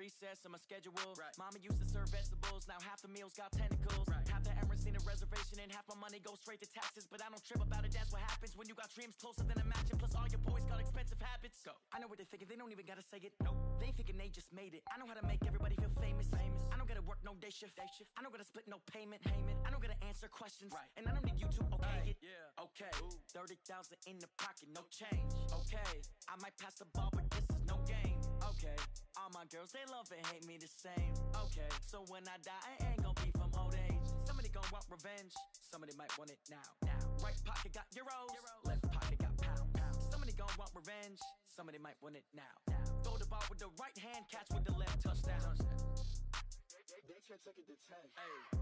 recess of my schedule. Mama used to serve vegetables, now half the meals got tentacles. Half the Emirates need a reservation and half my money goes straight to taxes. But I don't trip about it, that's what happens when you got dreams closer than a mansion. Plus all your boys got expensive habits. Go. I know what they're thinking, they don't even gotta say it. No, they ain't thinking they just made it. I know how to make everybody feel famous. I don't gotta work no day shift. I don't gotta split no payment. I don't gotta answer questions. And I don't need you to okay it. Okay, 30,000 in the pocket, no change. Okay, I might pass the ball, but this is no game. Okay, all my girls, they love and hate me the same. Okay, so when I die, I ain't gon' be from old age. Somebody gon' want revenge, somebody might want it now. Right pocket got euros, left pocket got pounds. Somebody gon' want revenge, somebody might want it now. Throw the ball with the right hand, catch with the left, touchdown. They can't take it to 10. Hey.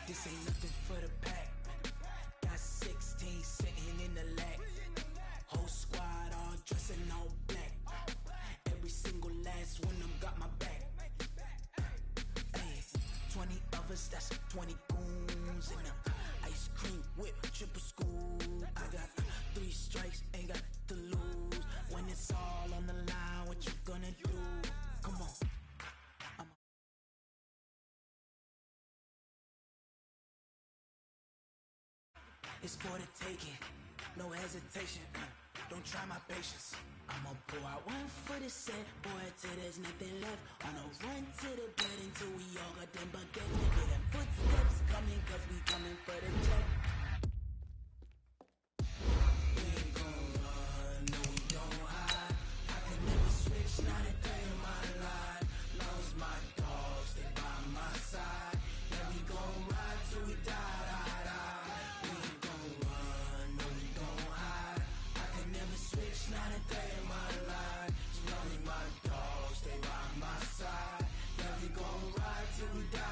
This ain't nothing for the pack. Got 16 sitting in the lag. Whole squad all dressing all black. Every single last one of them got my back. Hey, 20 of us, that's 20 goons in the ice cream whip, triple scoop. I got 3 strikes, ain't got to lose. When it's all on the line, what you gonna do? Come on. It's for the taking, no hesitation. Don't try my patience. I'ma pour out one for the set, boy, till there's nothing left. On a run to the bed until we all got them baguettes. Hear them footsteps coming, cause we coming for the jet. We ain't gon' run, no we don't hide. I can never switch, not a day in my life. Long as my dogs stay by my side. Yeah, we gon' ride till we die. Not a day in my life. As long as my dogs stay by my side. Yeah, we gon' ride till we die.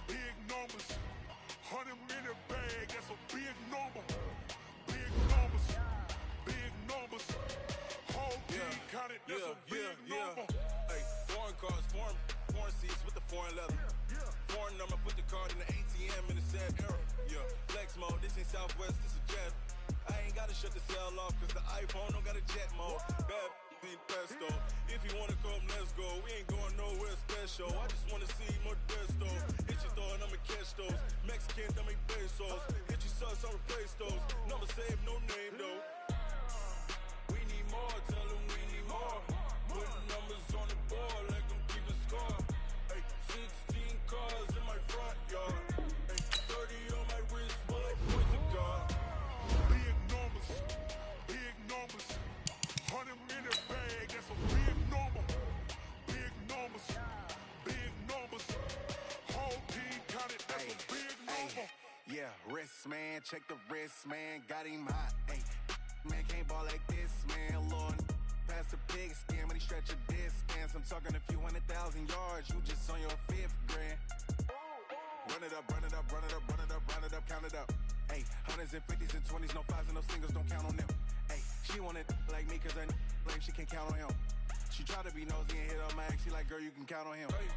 Big numbers, 100 minute bag, that's a big number. Big numbers, whole team counted, that's a big number. Hey, foreign cars, foreign seats with the foreign leather. Foreign number, put the card in the ATM in the sad era. Yeah, flex mode, this ain't Southwest, this is jet. I ain't gotta shut the cell off, cause the iPhone don't got a jet mode. Bad need pesto. If you wanna come, let's go. We ain't going nowhere special. I just wanna see Modesto. Hit your thought, I'ma catch those. Mexican, I make pesos. Hit your sus, I'll replace those. Number save, no name though. We need more, tell them we need more. Put numbers on the board, let them keep a score. Hey, 16 cars in my front yard. Hey, 30 on my wrist, bullet points of God. Big numbers, 100 minute bag, that's a big number. Big numbers, whole team counted, that's a big number. Yeah, wrist man, check the wrist man, got him hot. Hey, man can't ball like this, man. Lord, pass the pig skin when he stretch a distance. I'm talking a few 100,000 yards, you just on your 5th grand. Run it up, count it up. Hey, hundreds and 50s and 20s, no 5s and no singles, don't count on them. Hey, she want it like me cause her lame, she can't count on him. She try to be nosy and hit up my ex, she like, girl, you can count on him. Hey,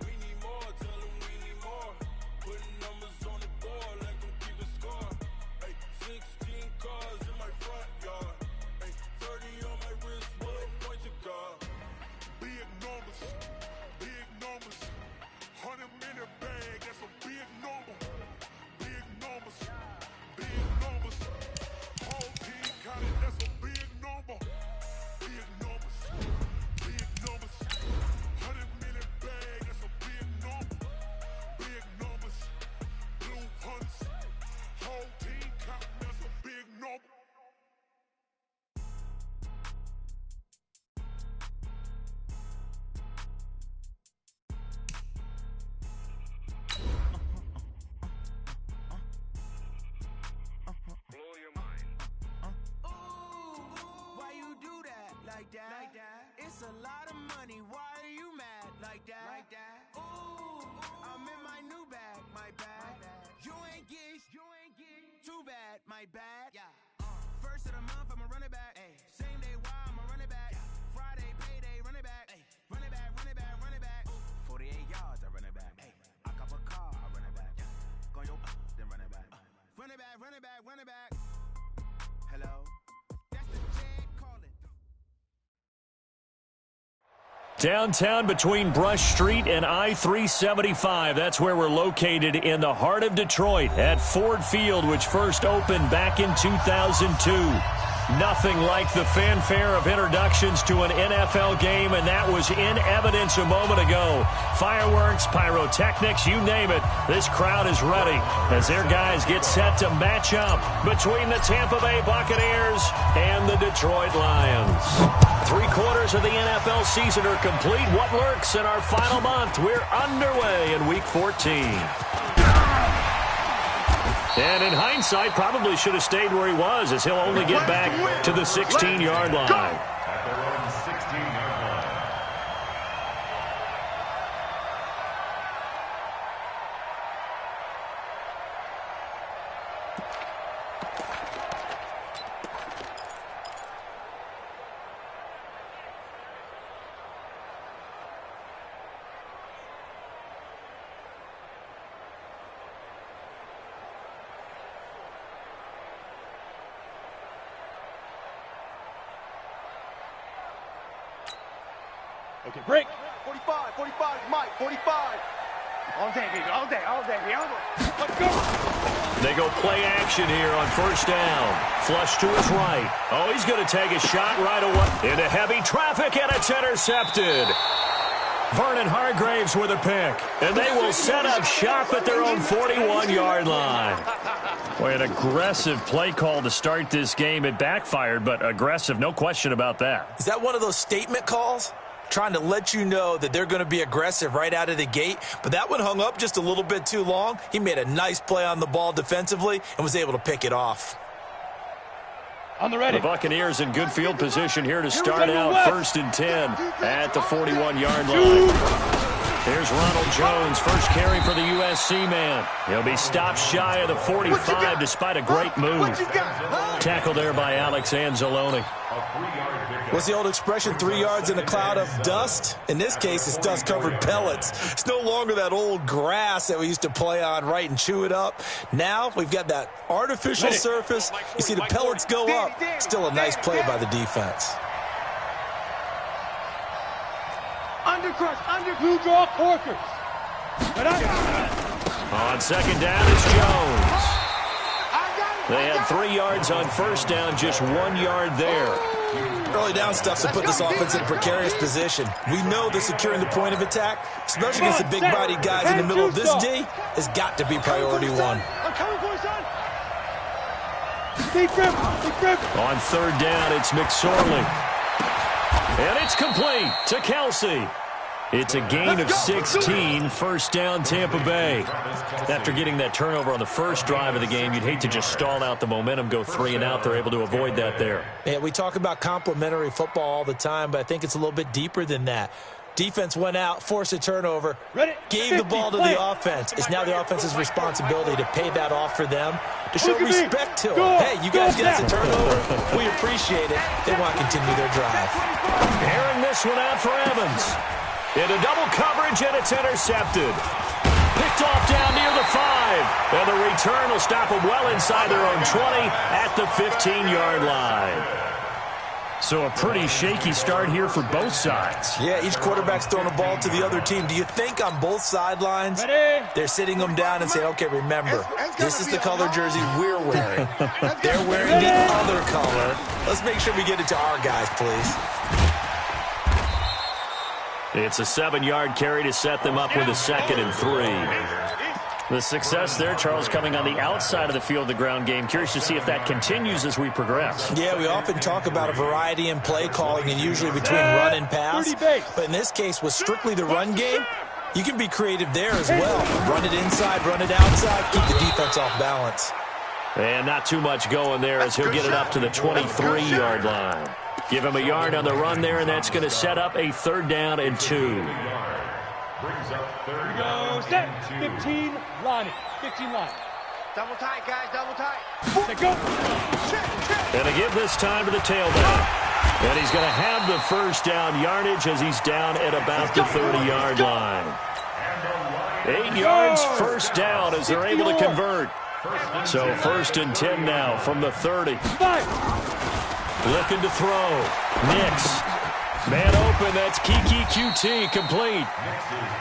we need more, tell them we need more. Putting numbers on the board, let them keep a score. Hey, 16 cars It's a lot of money, why are you mad like that? Ooh, I'm in my new bag, my bad. You ain't get too bad, my bad. First of the month, I'ma run it back. Same day, why I'ma run it back. Friday, payday, run it back. Run it back, run it back, run it back. 48 yards, I run it back. I cop a car, I run it back. Go yo, then run it back. Run it back, run it back, run it back. Hello? That's the Jag calling. Downtown between Brush Street and I-375. That's where we're located in the heart of Detroit at Ford Field, which first opened back in 2002. Nothing like the fanfare of introductions to an NFL game, and that was in evidence a moment ago. Fireworks, pyrotechnics, you name it. This crowd is ready as their guys get set to match up between the Tampa Bay Buccaneers and the Detroit Lions. 3/4 of the NFL season are complete. What lurks in our final month? We're underway in Week 14. And in hindsight, probably should have stayed where he was, as he'll only get back to the 16-yard line. At their own 16-yard line. Okay, break. 45, Mike, 45. All day, baby, all day. Let's go. They go play action here on first down. Flush to his right. Oh, he's going to take a shot right away into heavy traffic, and it's intercepted. Vernon Hargraves with a pick. And they will set up shop at their own 41-yard line. Boy, an aggressive play call to start this game. It backfired, but aggressive, no question about that. Is that one of those statement calls? Trying to let you know that they're going to be aggressive right out of the gate, but that one hung up just a little bit too long. He made a nice play on the ball defensively and was able to pick it off. On the ready. The Buccaneers in good field position here to start out 1st and 10 at the 41-yard line. Here's Ronald Jones, first carry for the USC man. He'll be stopped shy of the 45 despite a great move. Tackled there by Alex Anzalone. What's the old expression, 3 yards in a cloud of dust? In this case, it's dust-covered pellets. It's no longer that old grass that we used to play on, right, and chew it up. Now we've got that artificial surface. You see the pellets go up. Still a nice play by the defense. Under blue draw Corkers. On second down, it's Jones. They had 3 yards on first down, just 1 yard there. Early down stuff's to put this offense in a precarious position. We know that securing the point of attack, especially against the big-bodied guys in the middle of this D, has got to be priority one. On third down, it's McSorley. And it's complete to Kelsey. It's a gain of 16, first down Tampa Bay. After getting that turnover on the first drive of the game, you'd hate to just stall out the momentum, go 3 and out. They're able to avoid that there. Yeah, we talk about complementary football all the time, but I think it's a little bit deeper than that. Defense went out, forced a turnover, gave the ball to the offense. It's now the offense's responsibility to pay that off for them, to show respect to them. Hey, you guys get us a turnover. We appreciate it. They want to continue their drive. Airing this one out for Evans. Into double coverage, and it's intercepted. Picked off down near the 5. And the return will stop them well inside their own 20 at the 15-yard line. So a pretty shaky start here for both sides. Yeah, each quarterback's throwing a ball to the other team. Do you think on both sidelines they're sitting them down and saying, okay, remember, this is the color jersey we're wearing. They're wearing the other color. Let's make sure we get it to our guys, please. It's a 7-yard carry to set them up with a 2nd and 3. The success there, Charles, coming on the outside of the field, the ground game. Curious to see if that continues as we progress. Yeah, we often talk about a variety in play calling and usually between run and pass. But in this case, with strictly the run game, you can be creative there as well. Run it inside, run it outside, keep the defense off balance. And not too much going there as he'll get it up to the 23-yard line. Give him a yard on the run there, and that's going to set up a 3rd down and 2. Go, set, 15, line it, 15 line. Double tight, guys, double tight. Let go. And to give this time to the tailback. And he's going to have the 1st down yardage as he's down at about the 30-yard line. 8 yards, 1st down as they're able to convert. So 1st and 10 now from the 30. Looking to throw. Nix. Man open, that's Kiki QT, complete.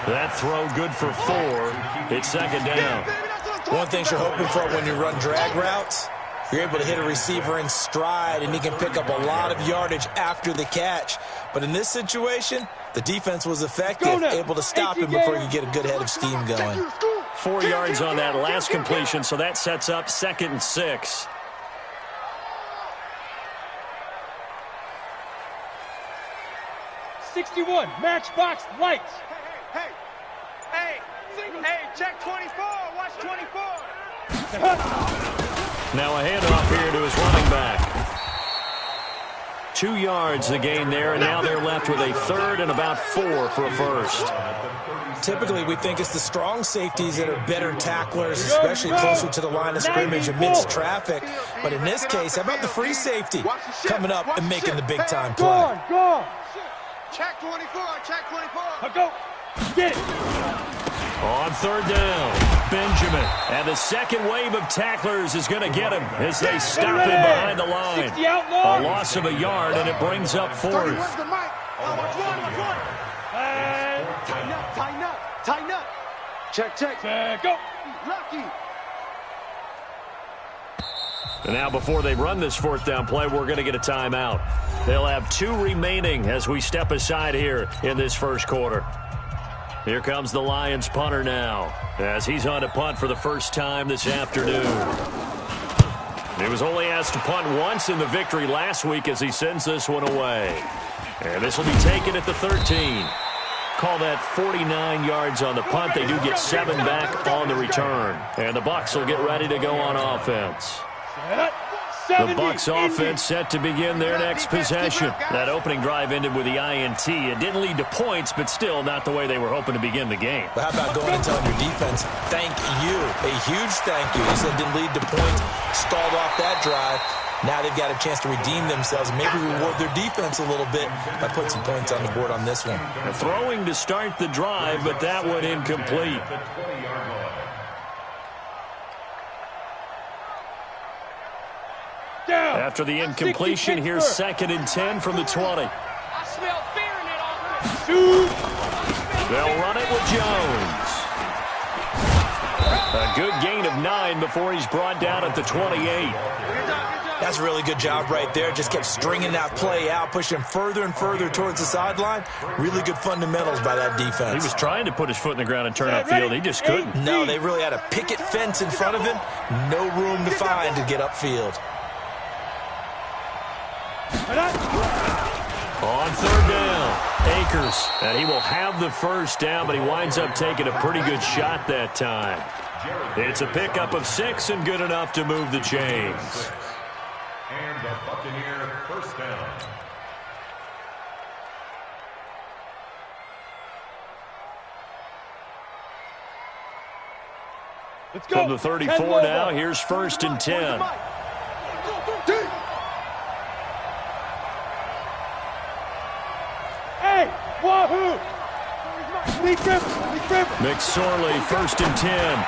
That throw good for 4. It's 2nd down. One thing you're hoping for when you run drag routes, you're able to hit a receiver in stride, and he can pick up a lot of yardage after the catch. But in this situation, the defense was effective, able to stop him before he could get a good head of steam going. 4 yards on that last completion, so that sets up 2nd and 6. '61, matchbox lights. Hey, check 24, watch 24. Now a handoff here to his running back. 2 yards the gain there, and now they're left with a 3rd and about 4 for a 1st. Typically, we think it's the strong safeties that are better tacklers, especially closer to the line of scrimmage amidst traffic. But in this case, how about the free safety coming up and making the big-time play? Go. Check 24, check 24. Go. Get it. On 3rd down, Benjamin. And the second wave of tacklers is going to get him as they stop him behind the line. A loss of a yard, and it brings up 4th. Tighten up. Check. Go. Lucky. And now before they run this 4th down play, we're going to get a timeout. They'll have 2 remaining as we step aside here in this 1st quarter. Here comes the Lions punter now as he's on to punt for the 1st time this afternoon. He was only asked to punt once in the victory last week as he sends this one away. And this will be taken at the 13. Call that 49 yards on the punt. They do get 7 back on the return. And the Bucs will get ready to go on offense. The Bucs offense set to begin their next possession. That opening drive ended with the INT. It didn't lead to points, but still not the way they were hoping to begin the game. But how about going and telling your defense, thank you, a huge thank you. You said it didn't lead to points, stalled off that drive. Now they've got a chance to redeem themselves and maybe reward their defense a little bit by putting some points on the board on this one. Throwing to start the drive, but that one incomplete. After the incompletion, here's 2nd and 10 from the 20. I smell fear in it offense. They'll run it with Jones. A good gain of 9 before he's brought down at the 28. That's a really good job right there. Just kept stringing that play out, pushing further and further towards the sideline. Really good fundamentals by that defense. He was trying to put his foot in the ground and turn upfield. He just couldn't. No, they really had a picket fence in front of him. No room to find to get upfield. On 3rd down, Akers. And he will have the 1st down, but he winds up taking a pretty good shot that time. It's a pickup of 6 and good enough to move the chains. And the Buccaneer 1st down. Let's go. From the 34 now, here's 1st and 10. Wahoo! McSorley, 1st and 10.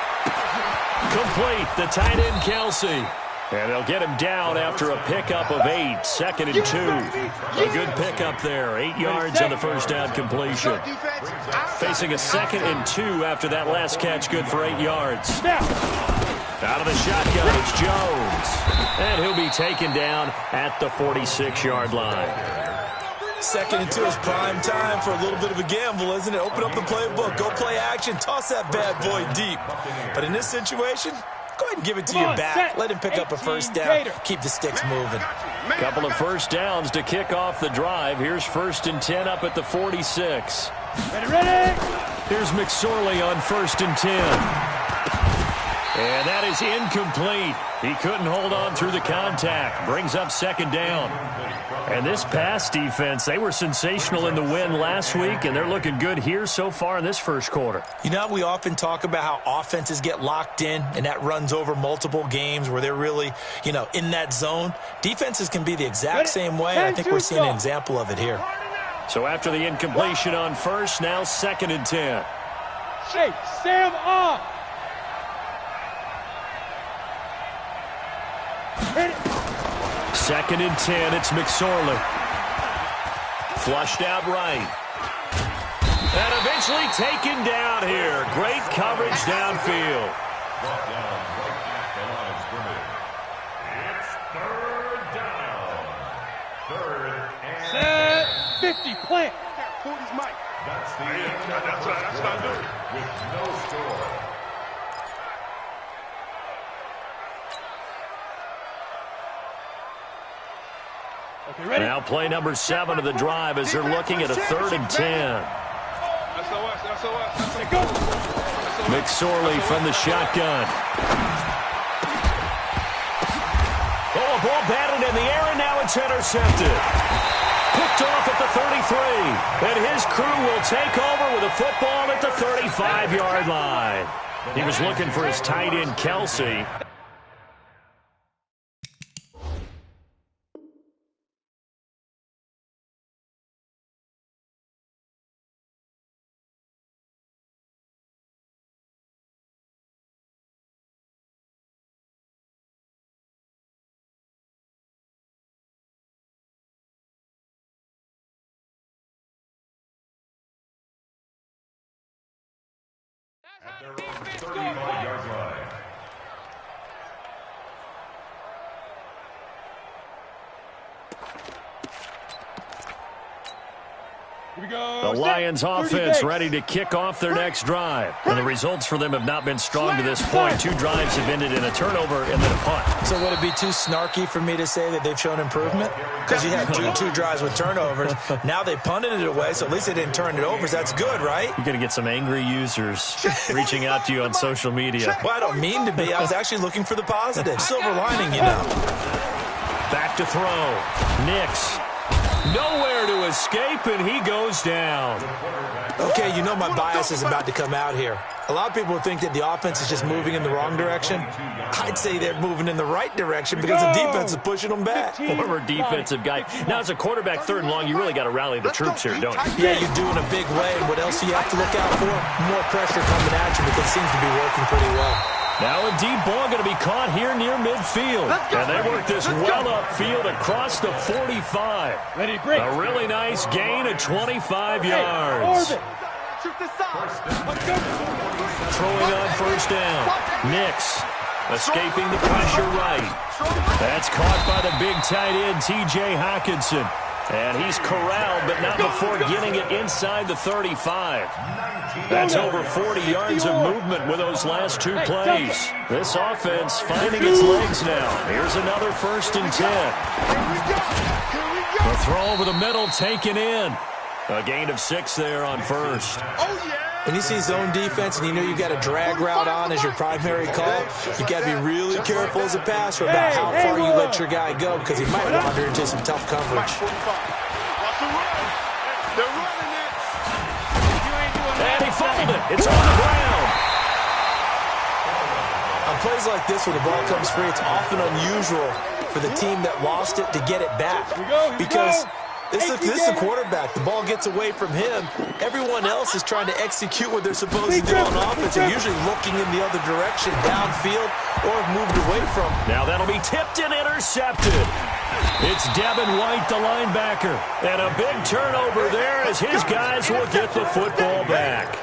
Complete, the tight end, Kelsey. And they'll get him down after a pickup of 8, 2nd and 2. A good pickup there, 8 yards on the 1st down completion. Facing a 2nd and 2 after that last catch, good for 8 yards. Out of the shotgun, it's Jones. And he'll be taken down at the 46-yard line. 2nd and 2 is prime time for a little bit of a gamble, isn't it? Open up the playbook, go play action, toss that bad boy deep. But in this situation, go ahead and give it to your back. Let him pick up a 1st down. Keep the sticks moving. Couple of 1st downs to kick off the drive. Here's 1st and 10 up at the 46. Ready. Here's McSorley on 1st and 10. And that is incomplete. He couldn't hold on through the contact. Brings up second down. And this pass defense, they were sensational in the win last week, and they're looking good here so far in this first quarter. You know, we often talk about how offenses get locked in, and that runs over multiple games where they're really, you know, in that zone. Defenses can be the exact same way, and I think we're seeing an example of it here. So after the incompletion on first, now 2nd and 10. Shake Sam off. Hit it. 2nd and 10, it's McSorley. Flushed out right. And eventually taken down here. Great coverage downfield. Brought down right at the line of scrimmage. It's 3rd down. 3rd and Set. 50, plant. 40's Mike. That's the end of the first quarter with no score. Okay, ready? Now play number 7 of the drive as they're looking at a 3rd and 10. McSorley from the shotgun. Oh, a ball batted in the air, and now it's intercepted. Picked off at the 33. And his crew will take over with a football at the 35-yard line. He was looking for his tight end, Kelsey. At their own 35-yard line. Here we go. The Lions offense ready to kick off their next drive. And the results for them have not been strong to this point. 2 drives have ended in a turnover and then a punt. So would it be too snarky for me to say that they've shown improvement? Because you had two drives with turnovers. Now they punted it away, so at least they didn't turn it over. So that's good, right? You're going to get some angry users reaching out to you on social media. Well, I don't mean to be. I was actually looking for the positive. Silver lining, you know. Back to throw. Nix. Nowhere to escape, and he goes down. Okay, you know my bias is about to come out here. A lot of people think that the offense is just moving in the wrong direction. I'd say they're moving in the right direction because the defense is pushing them back. Former defensive guy. Now, as a quarterback, 3rd and long, you really got to rally the troops here, don't you? Yeah, you do in a big way. And what else do you have to look out for? More pressure coming at you, but it seems to be working pretty well. Now a deep ball going to be caught here near midfield. And they work this well upfield across the 45. Ready, break. A really nice gain of 25 yards. Throwing on 1st down. Nix escaping the pressure right. That's caught by the big tight end, T.J. Hawkinson. And he's corralled, but not before getting it inside the 35. That's over 40 yards of movement with those last 2 plays. This offense finding its legs now. Here's another 1st and 10. The throw over the middle taken in. A gain of 6 there on 1st. When you see zone defense and you know you got a drag route on as your primary call, you got to be really careful as a passer about how far you let your guy go because he might wander into some tough coverage. And he fumbled it. It's on the ground. On plays like this, when the ball comes free, it's often unusual for the team that lost it to get it back because this is the quarterback. The ball gets away from him. Everyone else is trying to execute what they're supposed to do on offense and usually looking in the other direction, downfield, or moved away from. Now that'll be tipped and intercepted. It's Devin White, the linebacker. And a big turnover there as his guys will get the football back.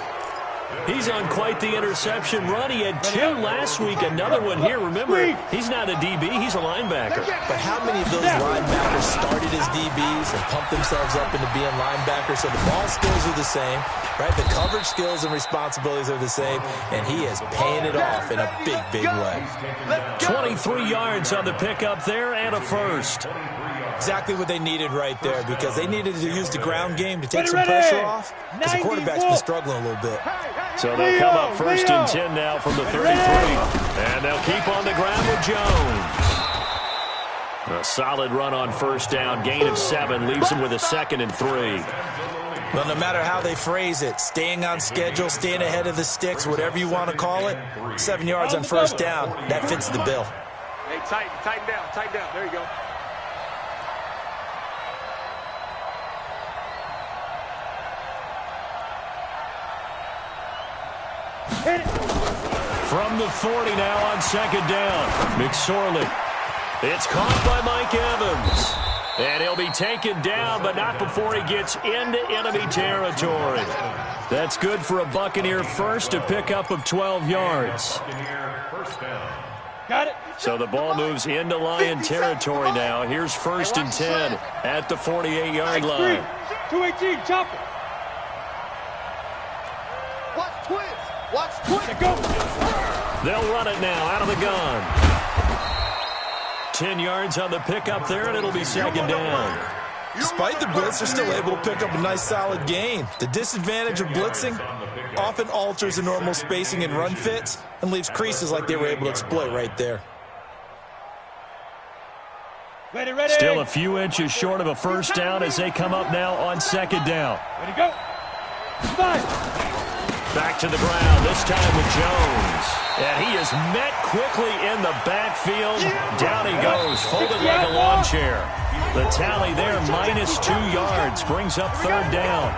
He's on quite the interception run. He had 2 last week, another one here. Remember, he's not a DB, he's a linebacker. But how many of those linebackers started as DBs and pumped themselves up into being linebackers? So the ball skills are the same, right? The coverage skills and responsibilities are the same, and he is paying it off in a big, big way. 23 yards on the pickup there and a 1st. Exactly what they needed right there because they needed to use the ground game to take some pressure off because the quarterback's been struggling a little bit. So they'll come up 1st and 10 now from the 33. And they'll keep on the ground with Jones. A solid run on first down. Gain of 7 leaves him with a 2nd and 3. Well, no matter how they phrase it, staying on schedule, staying ahead of the sticks, whatever you want to call it, 7 yards on first down, that fits the bill. Hey, tighten down. There you go. Hit it. From the 40 now on 2nd down. McSorley. It's caught by Mike Evans. And he'll be taken down, but not before he gets into enemy territory. That's good for a Buccaneer first, a pickup of 12 yards. Got it. So the ball moves into Lion territory now. Here's 1st and 10 at the 48-yard line. 218, chop it. Watch twins. Go. They'll run it now out of the gun. 10 yards on the pickup there, and it'll be 2nd down. Despite the blitz, they're still able to pick up a nice, solid gain. The disadvantage of blitzing often alters the normal spacing and run fits and leaves creases like they were able to exploit right there. Ready. Still a few inches short of a first down as they come up now on 2nd down. Ready, go. 5. Back to the ground, this time with Jones. And he is met quickly in the backfield. Down he goes, folded like a lawn chair. The tally there, -2 yards, brings up 3rd down.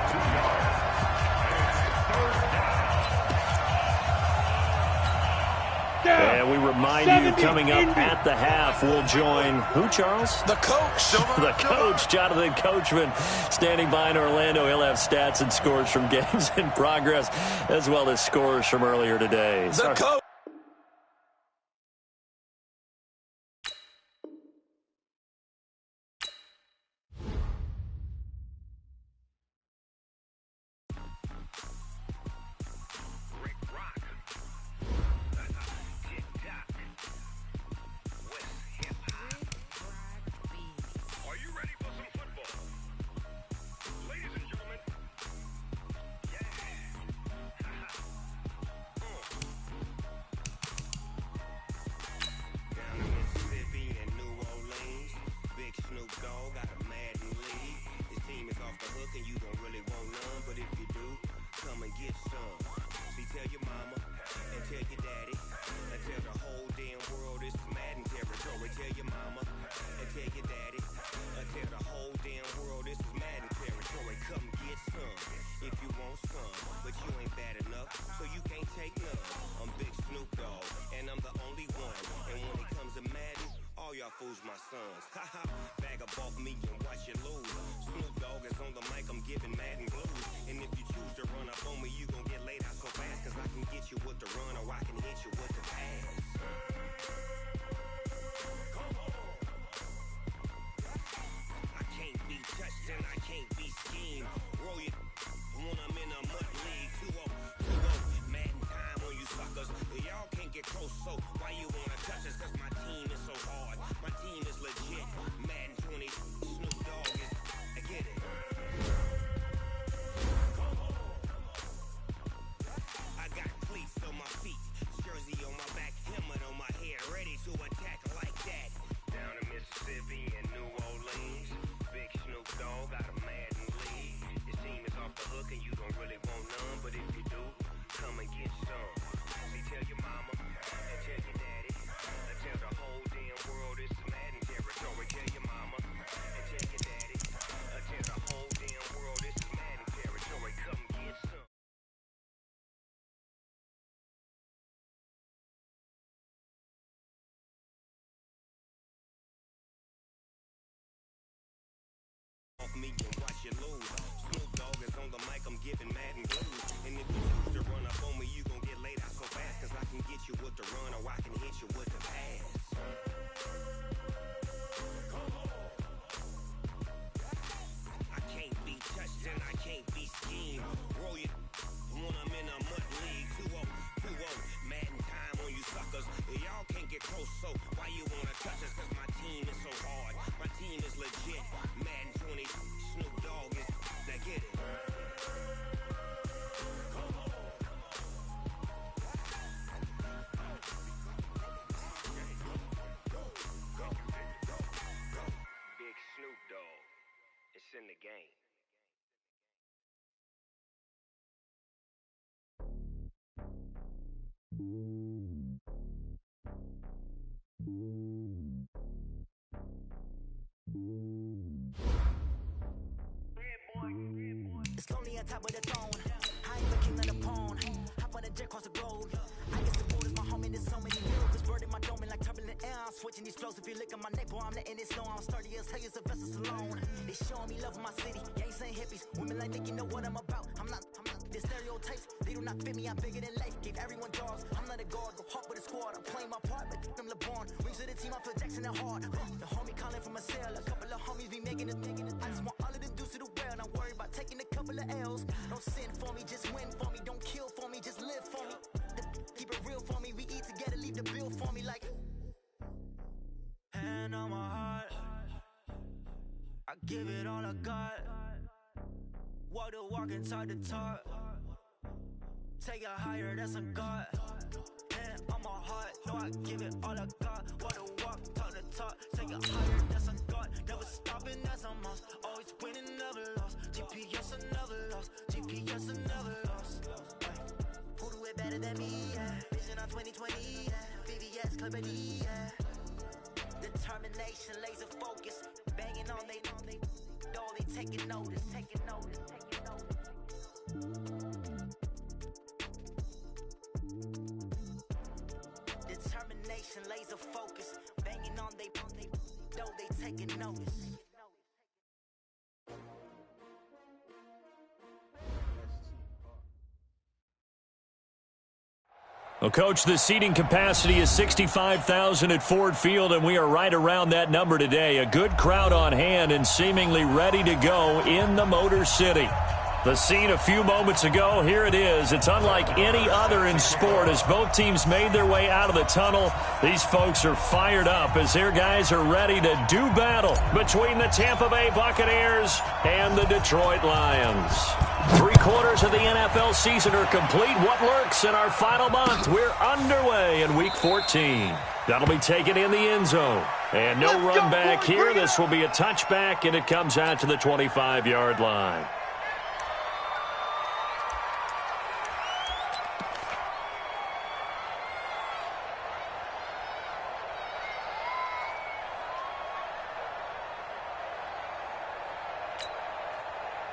And we remind you, coming up at the half, we'll join, who, Charles? The coach. The coach, Jonathan Coachman, standing by in Orlando. He'll have stats and scores from games in progress, as well as scores from earlier today. The coach. Me and watch you lose. Snoop Dogg is on the mic, I'm giving mad and blues. And if you choose to run up on me, you gon' get laid out so fast. Cause I can get you with the run or I can hit you with the pass. I can't be touched and I can't be schemed. Roll you when I'm in a mud league. 2-0, Madden time on you suckers. Y'all can't get close, so why you wanna touch us? Cause my team is so hard. My team is legit. Madden 20, Snoop on top of the throne. I ain't the king of the pawn. Hop on a jet across the globe. I get support as my homie. There's so many miracles burning my dome like turbulent air. I'm switching these flows. If you look at my neck, boy, I'm letting it slow. I'm sturdy as hell as a vessel alone. They showing me love in my city. Gangs ain't hippies. Women like think you know what I'm about. I'm not. The stereotypes, they do not fit me. I'm bigger than life. Gave everyone jobs. I'm not a guard. Go hard with a squad. I'm playing my part, but I'm LeBron. Rings to the team. I feel Jackson and hard. The homie calling from a cell. A couple of homies be making it. I just want all of them dudes to the well. Not worry about taking a couple of L's. Don't sin for me, just win for me. Don't kill for me, just live for me. Keep it real for me. We eat together, leave the bill for me like. Hand on my heart. I give it all I got. Walk the walk and talk the talk. Take it higher, that's a God. Hand on my heart, no, I give it all I got. Walk the walk, talk the talk. Take it higher, that's a God. Never stopping, that's a must. Always winning, never lost. GPS, I never lost. GPS, I never lost. Who do it better than me? Yeah. Vision on 2020. Yeah. VVS, Clippity. Yeah. Determination, laser focus. Banging on they taking notice, taking notice, taking notice. Determination, laser focus. Banging on they taking notice. Well, Coach, the seating capacity is 65,000 at Ford Field, and we are right around that number today. A good crowd on hand and seemingly ready to go in the Motor City. The scene a few moments ago, here it is. It's unlike any other in sport as both teams made their way out of the tunnel. These folks are fired up as their guys are ready to do battle between the Tampa Bay Buccaneers and the Detroit Lions. 3/4 of the NFL season are complete. What lurks in our final month? We're underway in Week 14. That'll be taken in the end zone. And no run back here. This will be a touchback, and it comes out to the 25-yard line.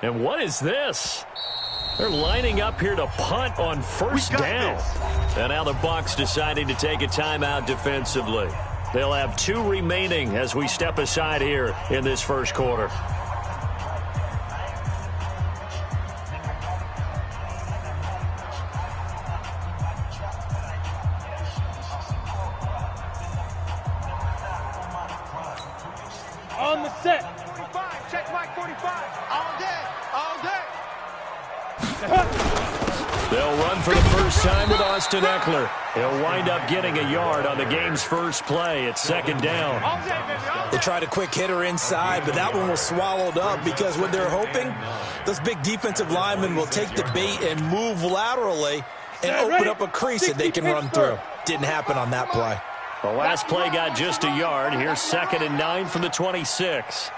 And what is this? They're lining up here to punt on first down. And now the Bucs deciding to take a timeout defensively. They'll have 2 remaining as we step aside here in this first quarter. On the set. 45, check mark 45. All day, all day. They'll run for the first time with Austin Eckler. He'll wind up getting a yard on the game's first play. It's second down. All day, baby, all day. They tried a quick hitter inside, but that one was swallowed up because what they're hoping, those big defensive linemen will take the bait and move laterally and open up a crease that they can run through. Didn't happen on that play. The last play got just a yard. Here's 2nd and 9 from the 26.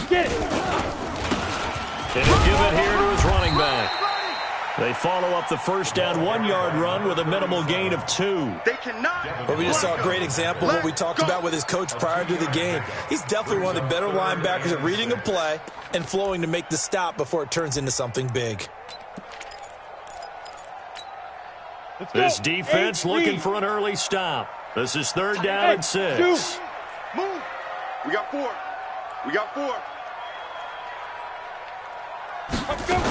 Get it. And he'll give it here to his running back. They follow up the first down 1-yard run with a minimal gain of 2. They cannot. But we just saw a great example of what we talked about with his coach prior to the game. He's definitely one of the better linebackers at reading a play and flowing to make the stop before it turns into something big. This defense looking for an early stop. This is 3rd down and 6. Move. We got 4. We got 4. Let's go.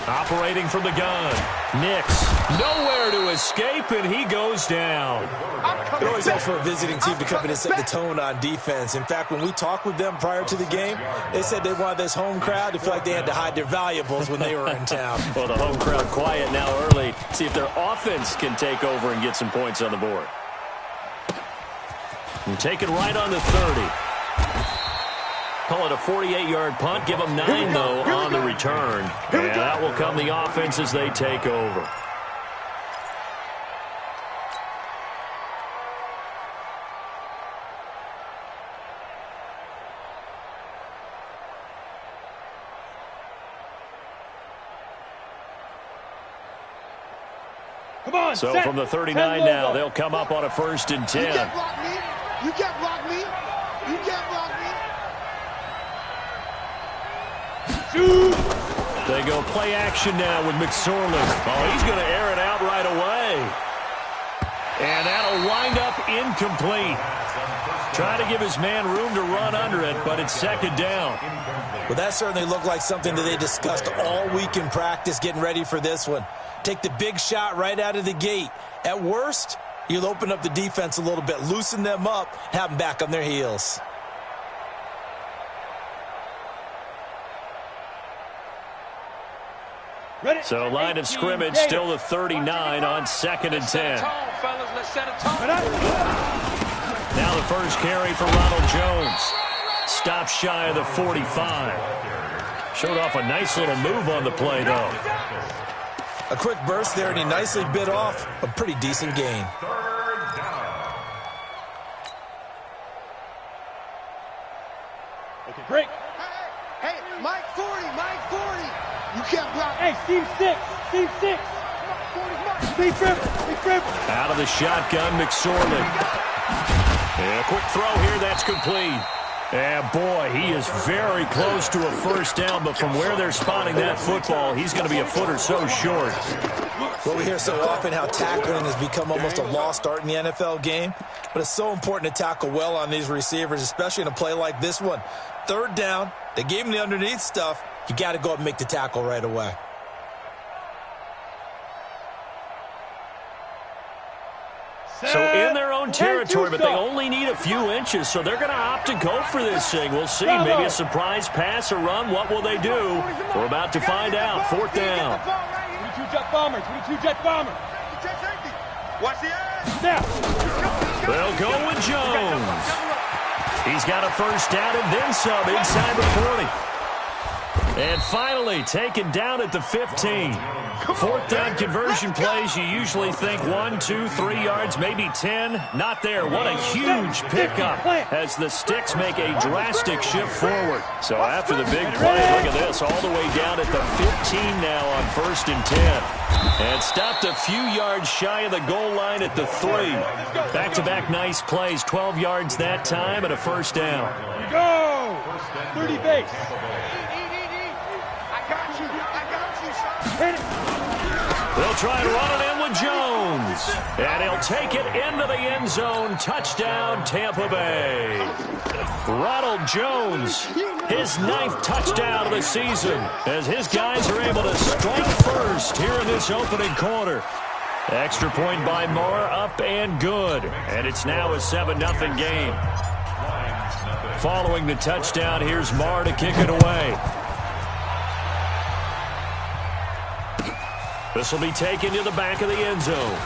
Operating from the gun. Nix nowhere to escape, and he goes down. It always helps for a visiting team to come in and set the tone on defense. In fact, when we talked with them prior to the game, they said they wanted this home crowd to feel like they had to hide their valuables when they were in town. Well, the home crowd quiet now early. See if their offense can take over and get some points on the board. And take it right on the 30. Call it a 48-yard punt. Give them 9, though, on the return. And that will come the offense as they take over. Come on, so set. from the 39 now, they'll come up on a 1st and 10. You can't block me. You can't block me. You can't block me. Shoot. They go play action now with McSorley. Oh, he's going to air it out right away. And that'll wind up incomplete. Trying to give his man room to run under it, but it's 2nd down. Well, that certainly looked like something that they discussed all week in practice getting ready for this one. Take the big shot right out of the gate. At worst, you'll open up the defense a little bit, loosen them up, have them back on their heels. Ready. So line of scrimmage still the 39 on 2nd and 10. Now the first carry for Ronald Jones. Stopped shy of the 45. Showed off a nice little move on the play, though. A quick burst there, and he nicely bit off a pretty decent gain. 3rd down. Okay, break. Hey, Mike 40, Mike 40. You can't block. Hey, Steve 6, Steve 6. Steve Tripper, Steve Tripper. Out of the shotgun, McSorley. And a quick throw here, that's complete. And boy, he is very close to a 1st down, but from where they're spotting that football, he's going to be a foot or so short. Well, we hear so often how tackling has become almost a lost art in the NFL game, but it's so important to tackle well on these receivers, especially in a play like this one. 3rd down, they gave him the underneath stuff. You got to go up and make the tackle right away. So in their own territory, but they only need a few inches, so they're going to opt to go for this thing. We'll see. Maybe a surprise pass or run. What will they do? We're about to find out. 4th down. 22 jet bombers, 22 jet bombers. Watch the ass. Now. They'll go with Jones. He's got a 1st down and then some inside the 40. And finally taken down at the 15. 4th down conversion plays, you usually think 1, 2, 3 yards, maybe 10. Not there. What a huge pickup as the sticks make a drastic shift forward. So after the big play, look at this, all the way down at the 15 now on 1st and 10. And stopped a few yards shy of the goal line at the 3. Back-to-back nice plays, 12 yards that time and a 1st down. Go! 30 base. Hit it. They'll try and run it in with Jones. And he'll take it into the end zone. Touchdown, Tampa Bay. Ronald Jones, his 9th touchdown of the season, as his guys are able to strike first here in this opening quarter. Extra point by Moore, up and good. And it's now a 7-0 game. Following the touchdown, here's Moore to kick it away. This will be taken to the back of the end zone.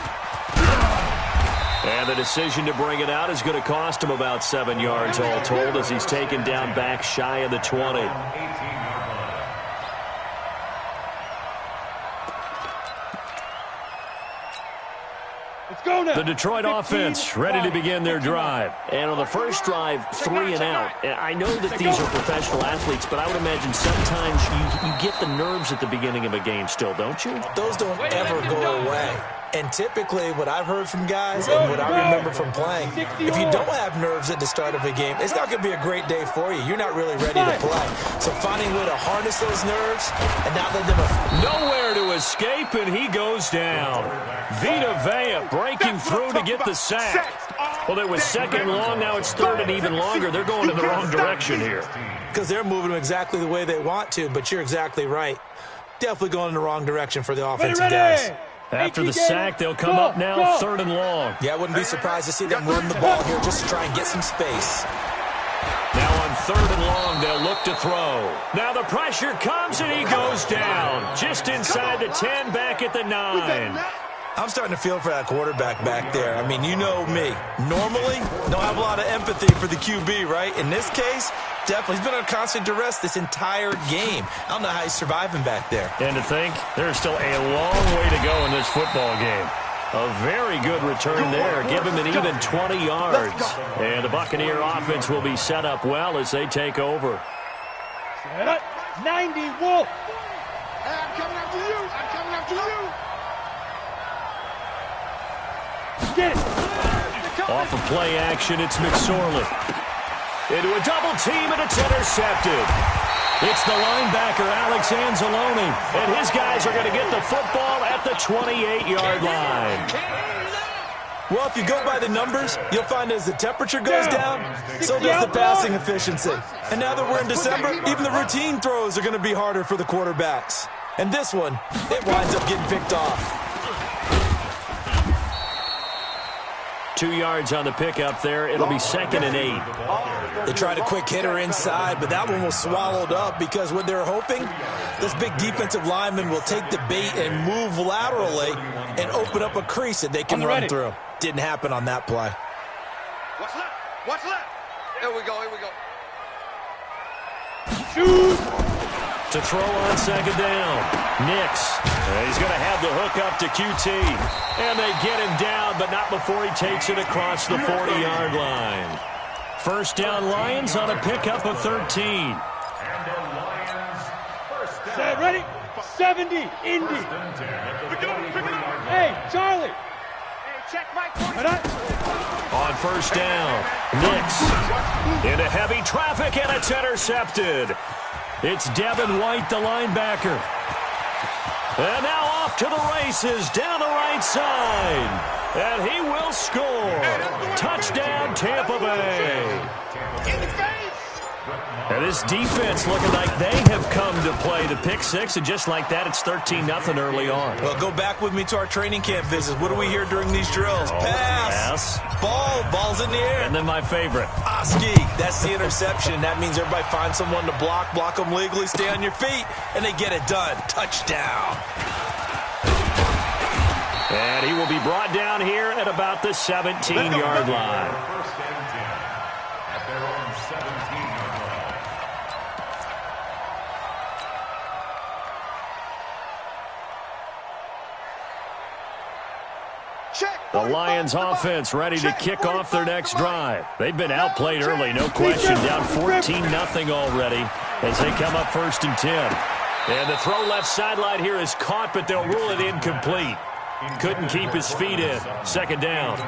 And the decision to bring it out is going to cost him about 7 yards all told as he's taken down back shy of the 20. Let's go now. The Detroit offense ready to begin their drive. And on the first drive, 3 and out. I know that these are professional athletes, but I would imagine sometimes you get the nerves at the beginning of a game still, don't you? Those don't ever go away. And typically what I've heard from guys and what I remember from playing, if you don't have nerves at the start of a game, it's not going to be a great day for you. You're not really ready to play. So finding a way to harness those nerves and not let them... Nowhere to escape, and he goes down. Vita Vea breaking through to get the sack. Well, it was 2nd and long. Now it's 3rd and even longer. They're going in the wrong direction here. Because they're moving them exactly the way they want to, but you're exactly right. Definitely going in the wrong direction for the offensive guys. After the sack, they'll come up now 3rd and long. Yeah, I wouldn't be surprised to see them run the ball here just to try and get some space. Now on 3rd and long, they'll look to throw. Now the pressure comes and he goes down. Just inside the 10, back at the 9. I'm starting to feel for that quarterback back there. I mean, you know me. Normally, don't have a lot of empathy for the QB, right? In this case, definitely. He's been under constant duress this entire game. I don't know how he's surviving back there. And to think, there's still a long way to go in this football game. A very good return there. Give him an even 20 yards. And the Buccaneer offense will be set up well as they take over. 90, Wolf. Hey, I'm coming after you. I'm coming after you. Get it. Off of play action, it's McSorley. Into a double team, and it's intercepted. It's the linebacker, Alex Anzalone, and his guys are going to get the football at the 28-yard line. Well, if you go by the numbers, you'll find as the temperature goes down, so does the passing efficiency. And now that we're in December, even the routine throws are going to be harder for the quarterbacks. And this one, it winds up getting picked off. 2 yards on the pickup there. It'll be 2nd and 8. They tried a quick hitter inside, but that one was swallowed up because what they're hoping, this big defensive lineman will take the bait and move laterally and open up a crease that they can run through. Didn't happen on that play. What's left? What's left? Here we go. Here we go. Shoot. To throw on 2nd down. Nix. He's going to have the hook up to QT. And they get him down, but not before he takes it across the 40-yard line. First down, Lions on a pickup of 13. Set, ready? 70, Indy. Hey, Charlie. Hey, check Mike. On first down, Nix. Into heavy traffic, and it's intercepted. It's Devin White, the linebacker. And now off to the races down the right side. And he will score. Touchdown, Tampa Bay. In the face. And this defense looking like they have come to play the pick six, and just like that, it's 13-0 early on. Well, go back with me to our training camp visits. What do we hear during these drills? Pass. Ball's in the air. And then my favorite. Oski, that's the interception. That means everybody finds someone to block them legally, stay on your feet, and they get it done. Touchdown. And he will be brought down here at about the 17-yard line. First and 10 at their own 17-yard line. The Lions offense ready to kick off their next drive. They've been outplayed early, no question. Down 14-0 already as they come up 1st and 10. And the throw left sideline here is caught, but they'll rule it incomplete. Couldn't keep his feet in. 2nd down.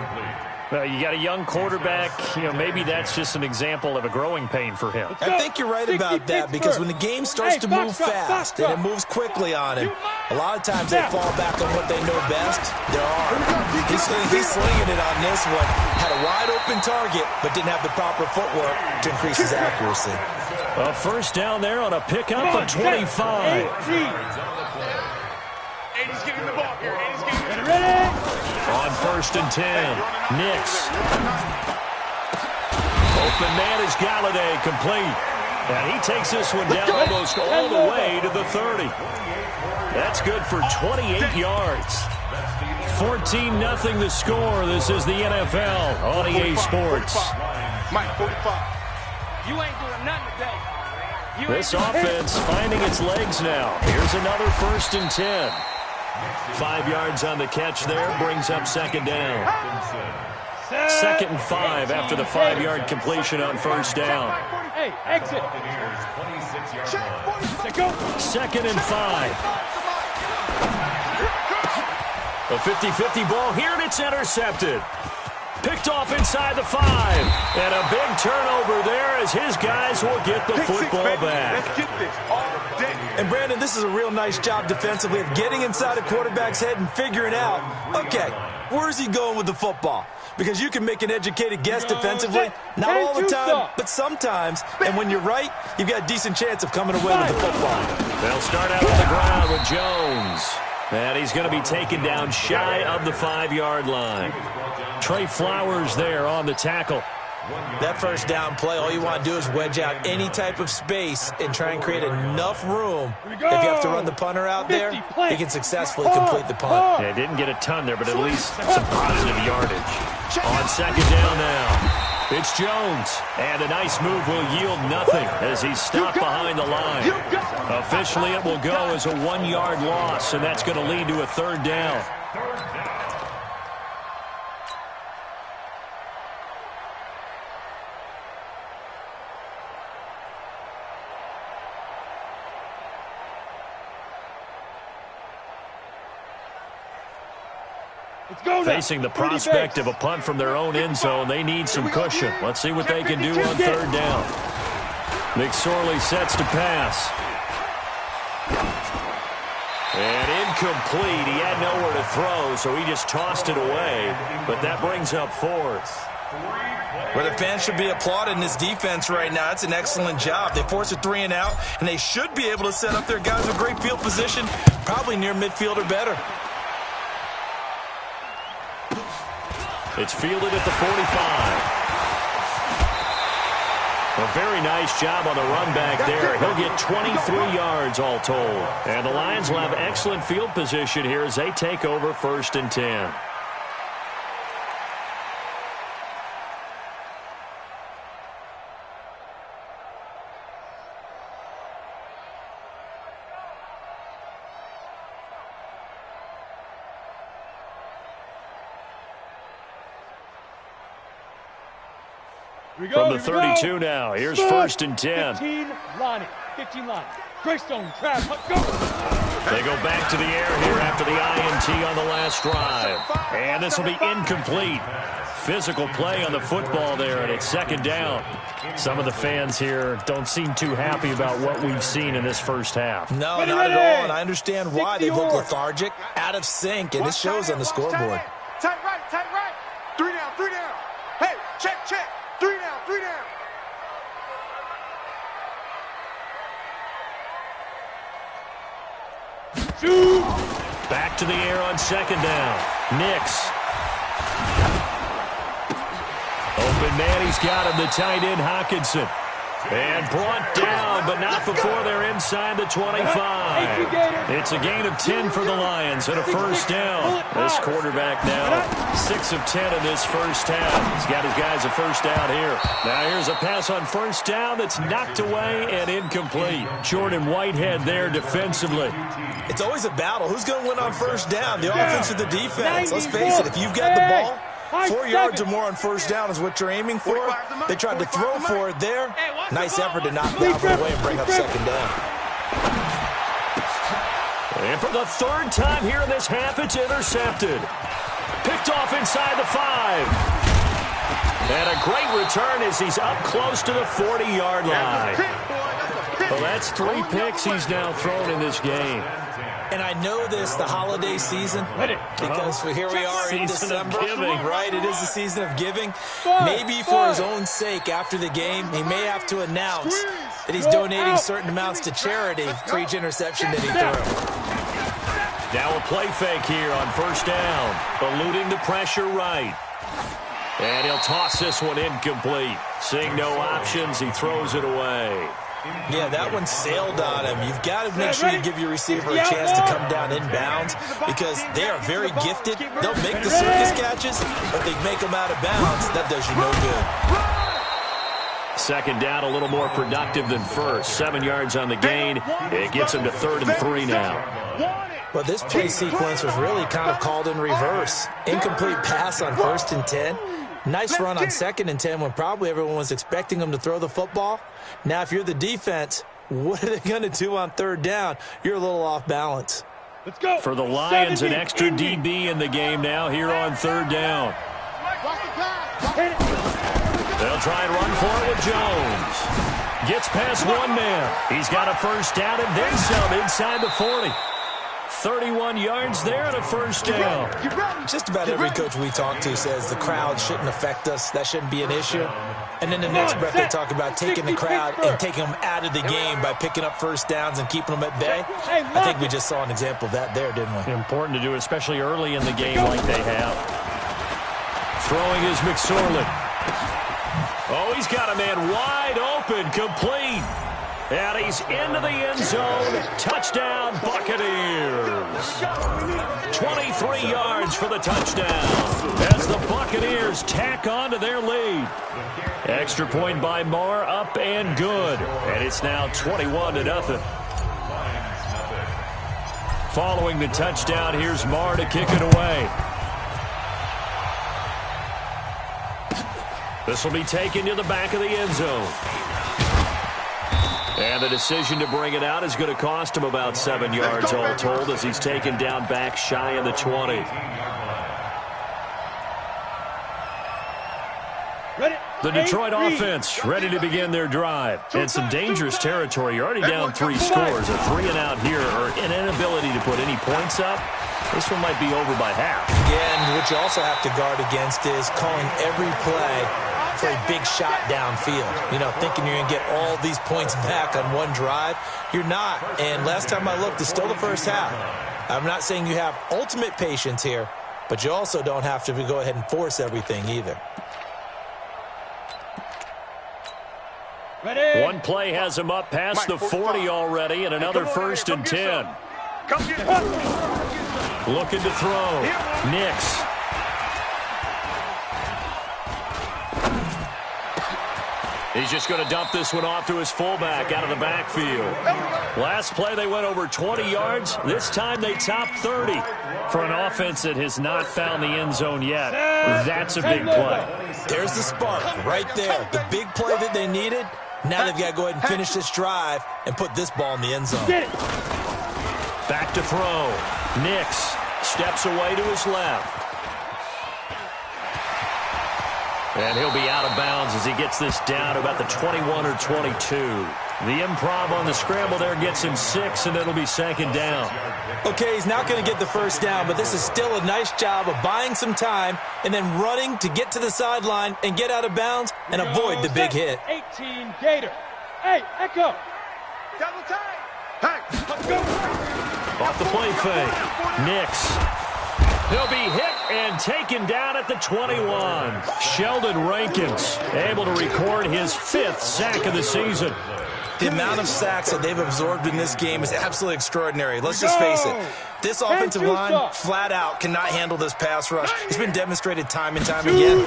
Well, you got a young quarterback. Maybe that's just an example of a growing pain for him. I think you're right about that, because when the game starts to move fast and it moves quickly on him, a lot of times they fall back on what they know best, their arm. He's slinging it on this one. Had a wide-open target, but didn't have the proper footwork to increase his accuracy. A first down there on a pickup of 25. 80's getting the ball here. 80's getting the Ready? On 1st and 10, Nix. Open man is Galladay, complete. And he takes this one down almost all the way to the 30. That's good for 28 yards. 14-0 the score. This is the NFL on EA Sports. Mike, 45. You ain't doing nothing today. This offense finding its legs now. Here's another 1st and 10. 5 yards on the catch there, brings up 2nd down. 2nd and 5 after the 5-yard completion on 1st down. Hey, exit. 2nd and 5. A 50-50 ball here, and it's intercepted. Picked off inside the 5. And a big turnover there as his guys will get the football back. Let's get this all day. And, Brandon, this is a real nice job defensively of getting inside a quarterback's head and figuring out, okay, where's he going with the football? Because you can make an educated guess defensively, not all the time, but sometimes. And when you're right, you've got a decent chance of coming away with the football. They'll start out on the ground with Jones. And he's going to be taken down shy of the 5-yard line. Trey Flowers there on the tackle. That first down play, all you want to do is wedge out any type of space and try and create enough room. If you have to run the punter out there, he can successfully complete the punt. Yeah, didn't get a ton there, but at least some positive yardage. On 2nd down now, it's Jones. And a nice move will yield nothing as he's stopped behind the line. Officially, it will go as a 1-yard loss, and that's going to lead to a 3rd down. Facing the prospect of a punt from their own end zone, they need some cushion. Let's see what they can do on third down. McSorley sets to pass. And incomplete. He had nowhere to throw, so he just tossed it away. But that brings up fourth. Well, the fans should be applauding this defense right now. It's an excellent job. They force a 3 and out, and they should be able to set up their guys with great field position, probably near midfield or better. It's fielded at the 45. A very nice job on the run back there. He'll get 23 yards all told. And the Lions will have excellent field position here as they take over 1st and 10. From the 32 now, here's 1st and 10. 15 line. Greystone, Trav, let's go. They go back to the air here after the INT on the last drive. And this will be incomplete. Physical play on the football there, and it's 2nd down. Some of the fans here don't seem too happy about what we've seen in this first half. No, not at all, and I understand why. They look lethargic, out of sync, and it shows on the scoreboard. Tight right, tight right. 3 down, 3 down. Hey, check, check. 3 down, 3 down. Shoot. Back to the air on 2nd down. Nix. Open man, he's got him, the tight end Hawkinson. And brought down, but not before they're inside the 25. It's a gain of 10 for the Lions and a 1st down. This quarterback now 6 of 10 in this first half. He's got his guys a 1st down here. Now here's a pass on 1st down that's knocked away and incomplete. Jordan Whitehead there defensively. It's always a battle. Who's going to win on 1st down? The offense or the defense? Let's face it, if you've got the ball, 4 yards or more on 1st down is what you're aiming for. They tried to throw for it there. Nice effort to knock that one away and bring up 2nd down. And for the 3rd time here in this half, it's intercepted. Picked off inside the 5. And a great return as he's up close to the 40-yard line. Well, that's 3 picks he's now thrown in this game. And I know this, the holiday season, because here we are in December, right? It is the season of giving. Maybe for his own sake, after the game, he may have to announce that he's donating certain amounts to charity for each interception that he threw. Now a play fake here on 1st down, eluding the pressure right. And he'll toss this one incomplete. Seeing no options, he throws it away. Yeah, that one sailed on him. You've got to make sure you give your receiver a chance to come down inbounds because they are very gifted. They'll make the circus catches, but they make them out of bounds. That does you no good. 2nd down, a little more productive than 1st. 7 yards on the gain. It gets him to 3rd and 3 now. Well, this play sequence was really kind of called in reverse. Incomplete pass on 1st and 10. Nice run on 2nd and 10 when probably everyone was expecting him to throw the football. Now, if you're the defense, what are they going to do on 3rd down? You're a little off balance. Let's go. For the Lions, an extra DB in the game now here on 3rd down. They'll try and run for it with Jones. Gets past one man. He's got a 1st down and then some inside the 40. 31 yards there and a 1st down. Just about every coach we talk to says the crowd shouldn't affect us. That shouldn't be an issue. And then the next breath they talk about taking the crowd and taking them out of the game by picking up 1st downs and keeping them at bay. I think we just saw an example of that there, didn't we? Important to do, especially early in the game like they have. Throwing is McSorley. Oh, he's got a man wide open, complete. And he's into the end zone. Touchdown, Buccaneers. 23 yards for the touchdown as the Buccaneers tack on to their lead. Extra point by Marr, up and good. And it's now 21-0. Following the touchdown, here's Marr to kick it away. This will be taken to the back of the end zone. And the decision to bring it out is going to cost him about 7 yards all told as he's taken down back shy of the 20. The Detroit offense ready to begin their drive. And some dangerous territory. You're already down 3 scores. A 3-and-out here, or an inability to put any points up. This one might be over by half. Again, what you also have to guard against is calling every play for a big shot downfield. You know, thinking you're going to get all these points back on one drive. You're not. And last time I looked, it's still the first half. I'm not saying you have ultimate patience here, but you also don't have to go ahead and force everything either. Ready? One play has him up past the 40 already, and another 1st and 10. Come get it. Looking to throw. Nix. He's just going to dump this one off to his fullback out of the backfield. Last play, they went over 20 yards. This time, they topped 30. For an offense that has not found the end zone yet, that's a big play. There's the spark right there. The big play that they needed. Now they've got to go ahead and finish this drive and put this ball in the end zone. Back to throw. Nix steps away to his left. And he'll be out of bounds as he gets this down to about the 21 or 22. The improv on the scramble there gets him 6, and it'll be 2nd down. Okay, he's not going to get the first down, but this is still a nice job of buying some time and then running to get to the sideline and get out of bounds and avoid the big hit. 18 Gator. Hey, Echo. Double time. Hey, let's go. Off the play fake. Nix. He'll be hit and taken down at the 21. Sheldon Rankins able to record his 5th sack of the season. The amount of sacks that they've absorbed in this game is absolutely extraordinary. Let's just face it. This offensive line, flat out, cannot handle this pass rush. It's been demonstrated time and time again.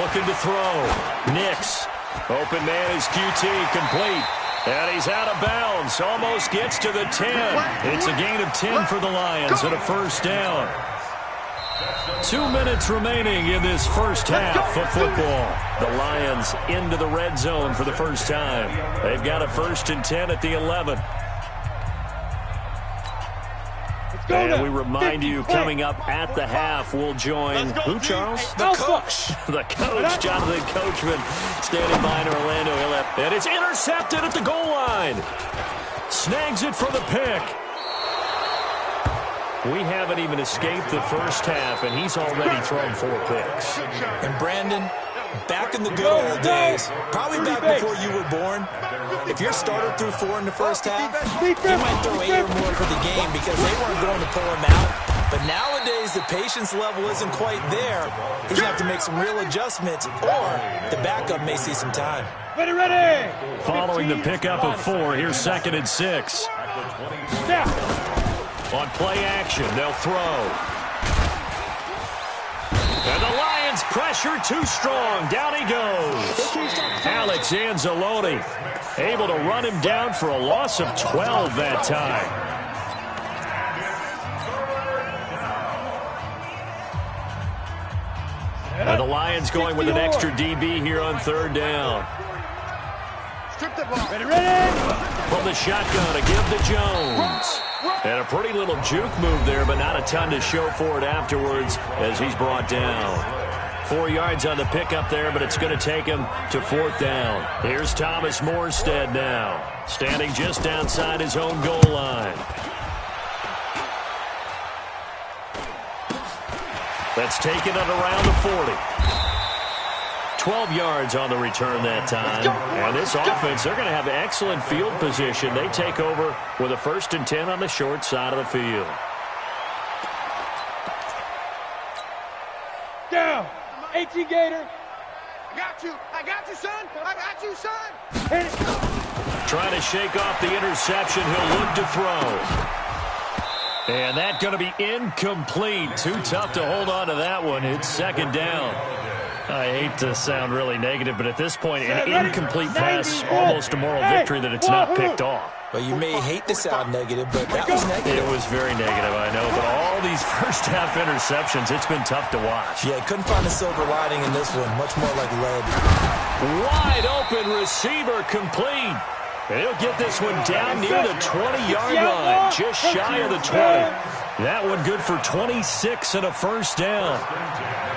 Looking to throw. Nix. Open man is QT, complete. And he's out of bounds. Almost gets to the 10. It's a gain of 10 for the Lions and a 1st down. 2 minutes remaining in this first half of football. The Lions into the red zone for the first time. They've got a 1st and 10 at the 11. And we remind you, coming up at the half, we'll join who, Charles? The coach. The coach, Jonathan Coachman, standing by in Orlando. And it's intercepted at the goal line. Snags it for the pick. We haven't even escaped the first half, and he's already thrown 4 picks. And Brandon, back in the good old days, probably back before you were born, if your starter threw 4 in the first half, you might throw 8 or more for the game because they weren't going to pull him out. But nowadays, the patience level isn't quite there. He's going to have to make some real adjustments, or the backup may see some time. Ready. Following the pickup of 4, here's 2nd and 6. On play action, they'll throw. And the Lions pressure too strong. Down he goes. Alex Anzalone able to run him down for a loss of 12 that time. And the Lions going with an extra DB here on 3rd down. Ready. From the shotgun to give to Jones. And a pretty little juke move there, but not a ton to show for it afterwards as he's brought down. 4 yards on the pickup there, but it's going to take him to 4th down. Here's Thomas Morstead now, standing just outside his own goal line. That's taken it around the 40. 12 yards on the return that time. And this offense, they're going to have excellent field position. They take over with a 1st and 10 on the short side of the field. Down. 18 Gator. I got you, son. I got you, son. Trying to shake off the interception. He'll look to throw. And that's going to be incomplete. Too tough to hold on to that one. It's 2nd down. I hate to sound really negative, but at this point, an incomplete pass, almost a moral victory that it's not picked off. Well, you may hate to sound negative, but that was negative. It was very negative, I know. But all these first-half interceptions, it's been tough to watch. Yeah, couldn't find a silver lining in this one. Much more like lead. Wide open receiver complete. And he'll get this one down near the 20-yard line, just shy of the 20. That one good for 26 and a 1st down.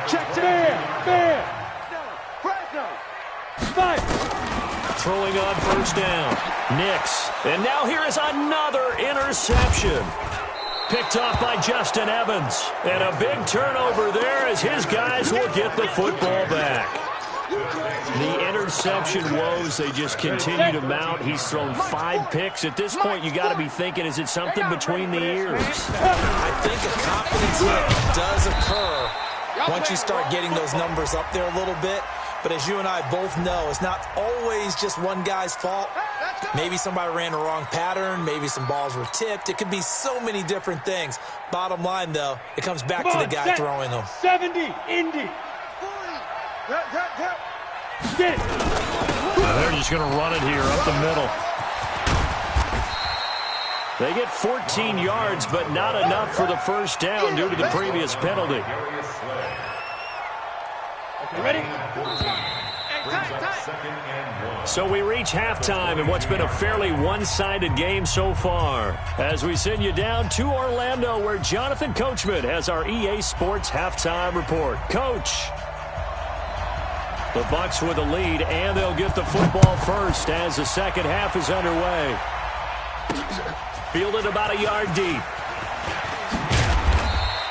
Check to man. throwing on first down. Nix. And now here is another interception. Picked off by Justin Evans. And a big turnover there as his guys will get the football back. The interception woes, they just continue to mount. He's thrown 5 picks. At this point, you got to be thinking, is it something between the ears? I think a confidence hit does occur once you start getting those numbers up there a little bit. But as you and I both know, it's not always just one guy's fault. Maybe somebody ran the wrong pattern. Maybe some balls were tipped. It could be so many different things. Bottom line, though, it comes back to the guy throwing them. 70, Indy. Get it. They're just going to run it here up the middle. They get 14 yards, but not enough for the first down due to the previous penalty. Ready? So we reach halftime in what's been a fairly one-sided game so far. As we send you down to Orlando, where Jonathan Coachman has our EA Sports halftime report. Coach. The Bucs with a lead, and they'll get the football first as the second half is underway. Fielded about a yard deep.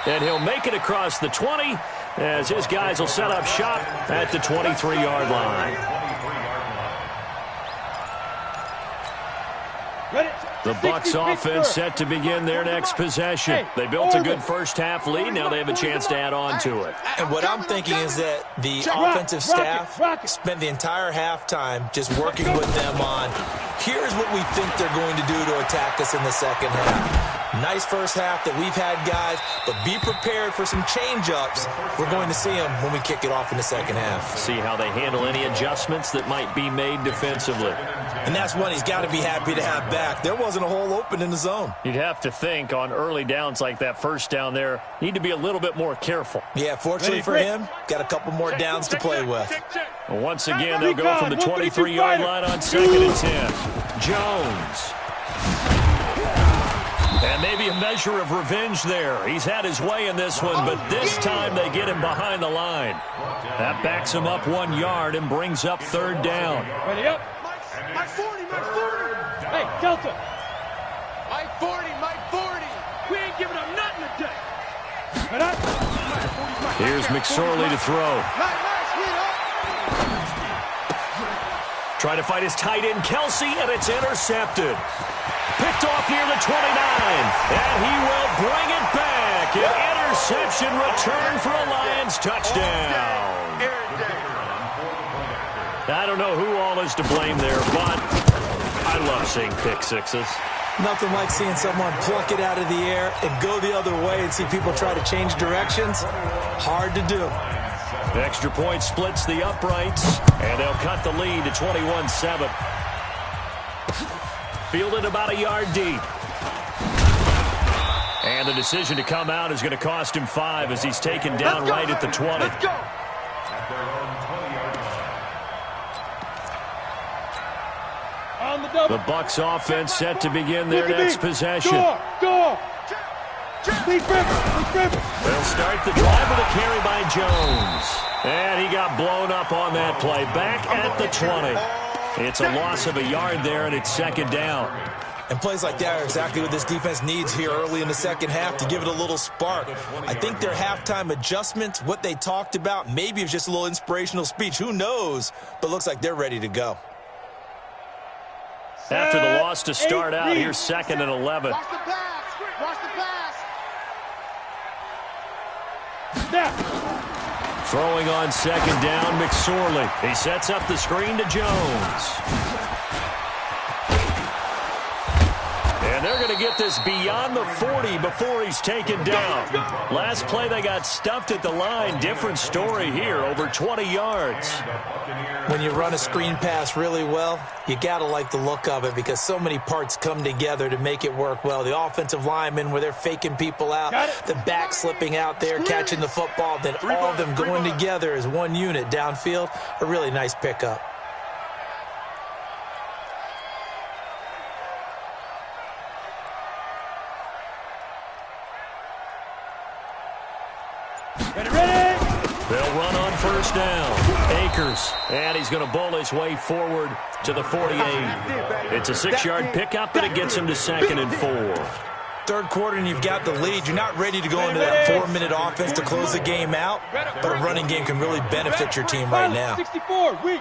And he'll make it across the 20 as his guys will set up shop at the 23-yard line. The Bucs offense set to begin their next possession. They built a good first-half lead. Now they have a chance to add on to it. And what I'm thinking is that the offensive staff spent the entire halftime just working with them on, here's what we think they're going to do to attack us in the second half. Nice first half that we've had, guys, but be prepared for some change-ups. We're going to see them when we kick it off in the second half. See how they handle any adjustments that might be made defensively. And that's one he's got to be happy to have back. There wasn't a hole open in the zone. You'd have to think on early downs like that first down there, need to be a little bit more careful. Yeah, fortunately for him, got a couple more downs to play with. Well, once again, they'll go from the 23-yard line on 2nd and 10. Jones. And maybe a measure of revenge there. He's had his way in this one, but this time they get him behind the line. That backs him up 1 yard and brings up 3rd down. Ready up. Mike 40, Mike 40. Hey, Delta. Mike 40, Mike 40. We ain't giving up nothing today. Right up. Here's McSorley to throw. Try to fight his tight end, Kelsey, and it's intercepted. Picked off near the 29, and he will bring it back. An interception return for a Lions touchdown. I don't know who all is to blame there, but I love seeing pick sixes. Nothing like seeing someone pluck it out of the air and go the other way and see people try to change directions. Hard to do. The extra point splits the uprights, and they'll cut the lead to 21-7. Fielded about a yard deep. And the decision to come out is going to cost him 5 as he's taken down right at the 20. Let's go. The Bucs offense set to begin their next possession. Go. Lead River. They'll start the drive with a carry by Jones. And he got blown up on that play. Back at the 20. It's a loss of a yard there, and it's 2nd down. And plays like that are exactly what this defense needs here early in the second half to give it a little spark. I think their halftime adjustments, what they talked about, maybe it's just a little inspirational speech. Who knows? But looks like they're ready to go. After the loss to start out, here's 2nd and 11. Watch the pass. Watch the pass. Snap. Throwing on 2nd down, McSorley. He sets up the screen to Jones. And they're going to get this beyond the 40 before he's taken down. Last play, they got stuffed at the line. Different story here, over 20 yards. When you run a screen pass really well, you got to like the look of it because so many parts come together to make it work well. The offensive linemen, where they're faking people out, the back slipping out there, catching the football, then all of them going together as one unit downfield. A really nice pickup. Ready. They'll run on 1st down. blockers. And he's going to bowl his way forward to the 48. It's a 6-yard pickup, and it gets him to 2nd and 4. Third quarter and you've got the lead. You're not ready to go into that 4-minute offense to close the game out, but a running game can really benefit your team right now. 64, weak.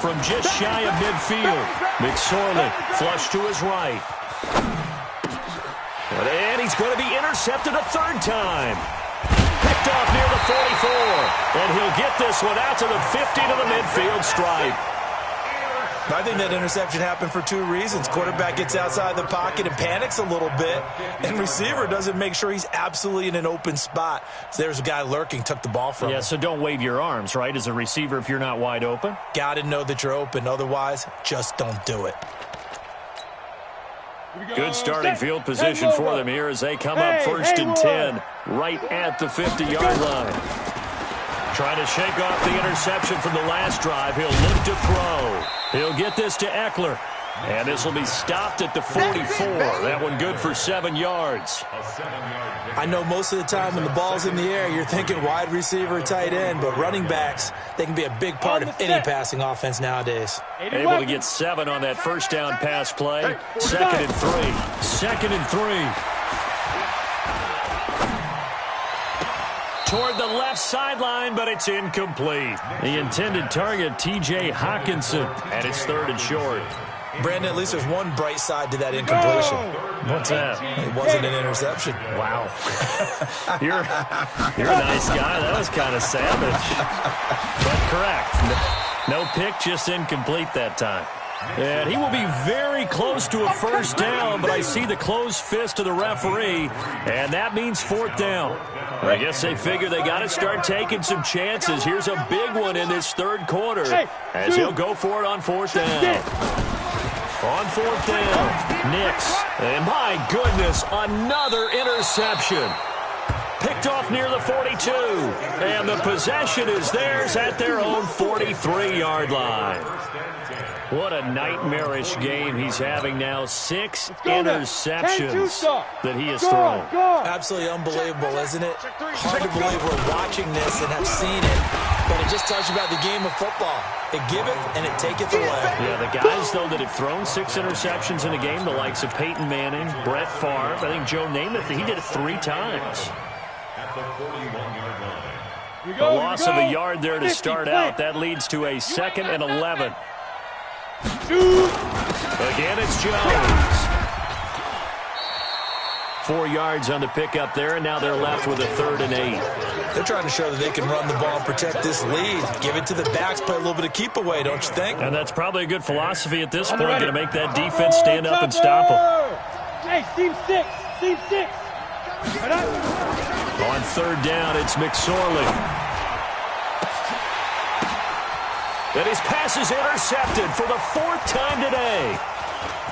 From just shy of midfield, McSorley flush to his right. And he's going to be intercepted a third time. Picked off near the 44. And he'll get this one out to the 50 to the midfield stripe. I think that interception happened for 2 reasons. Quarterback gets outside the pocket and panics a little bit, and receiver doesn't make sure he's absolutely in an open spot. So there's a guy lurking, took the ball from him. Yeah, so don't wave your arms, right, as a receiver if you're not wide open? Got to know that you're open. Otherwise, just don't do it. Good starting field position for them here as they come up 1st and 10 right at the 50-yard line. Trying to shake off the interception from the last drive. He'll look to throw. He'll get this to Eckler. And this will be stopped at the 44. That one good for 7 yards. I know most of the time when the ball's in the air, you're thinking wide receiver, tight end, but running backs, they can be a big part of any passing offense nowadays. Able to get 7 on that first down pass play. 2nd and 3. 2nd and 3. Toward the left sideline, but it's incomplete. The intended target, T.J. Hawkinson, and it's 3rd and short. Brandon, at least there's one bright side to that incompletion. What's that? It wasn't an interception. Wow. You're a nice guy. That was kind of savage. But correct. No pick, just incomplete that time. And he will be very close to a first down, but I see the closed fist of the referee, and that means 4th down. I guess they figure they got to start taking some chances. Here's a big one in this 3rd quarter as he'll go for it on 4th down. On 4th down, Nix. And my goodness, another interception. Picked off near the 42. And the possession is theirs at their own 43-yard line. What a nightmarish game he's having now. 6 interceptions that he has thrown. Absolutely unbelievable, isn't it? Hard to believe we're watching this and have seen it, but it just tells you about the game of football. It giveth and it taketh away. Yeah, the guys, though, that have thrown 6 interceptions in a game, the likes of Peyton Manning, Brett Favre, I think Joe Namath, he did it 3 times. At the 41-yard line. A loss of a yard there to start out. That leads to a 2nd and 11. Again, it's Jones. 4 yards on the pickup there, and now they're left with a 3rd and 8. They're trying to show that they can run the ball and protect this lead. Give it to the backs, play a little bit of keep away, don't you think? And that's probably a good philosophy at this point, going to make that defense stand up and stop them. Hey, team 6, team 6. On 3rd down, it's McSorley. And his pass is intercepted for the 4th time today.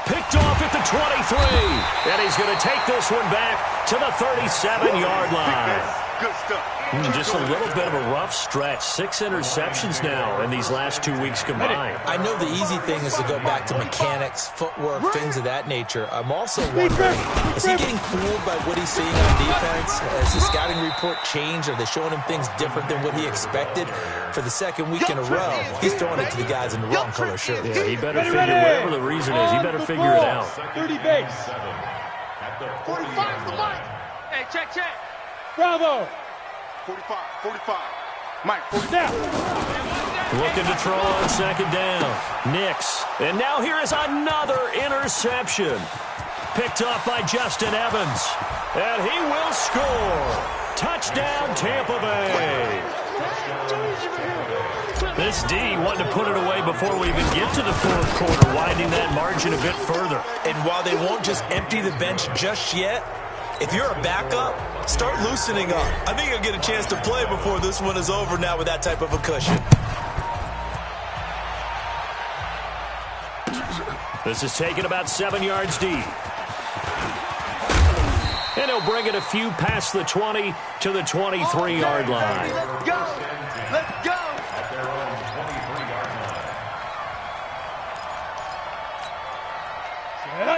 Picked off at the 23. And he's going to take this one back to the 37-yard line. Good stuff. Just a little bit of a rough stretch. 6 interceptions now in these last 2 weeks combined. I know the easy thing is to go back to mechanics, footwork, things of that nature. I'm also wondering, is he getting fooled by what he's seeing on defense? Has the scouting report changed? Are they showing him things different than what he expected? For the 2nd week in a row, he's throwing it to the guys in the wrong color shirt. Yeah, he better figure, whatever the reason is, he better figure it out. 30 base. 45 the mic. Hey, check. Bravo. 45, 45. Mike, 45. Now. Looking to throw on 2nd down. Nix. And now here is another interception. Picked off by Justin Evans. And he will score. Touchdown, Tampa Bay. This D wanted to put it away before we even get to the 4th quarter, widening that margin a bit further. And while they won't just empty the bench just yet, if you're a backup, start loosening up. I think you'll get a chance to play before this one is over now with that type of a cushion. This is taken about 7 yards deep. And he'll bring it a few past the 20 to the 23-yard line. Let's go. Let's go. At their own 23-yard line.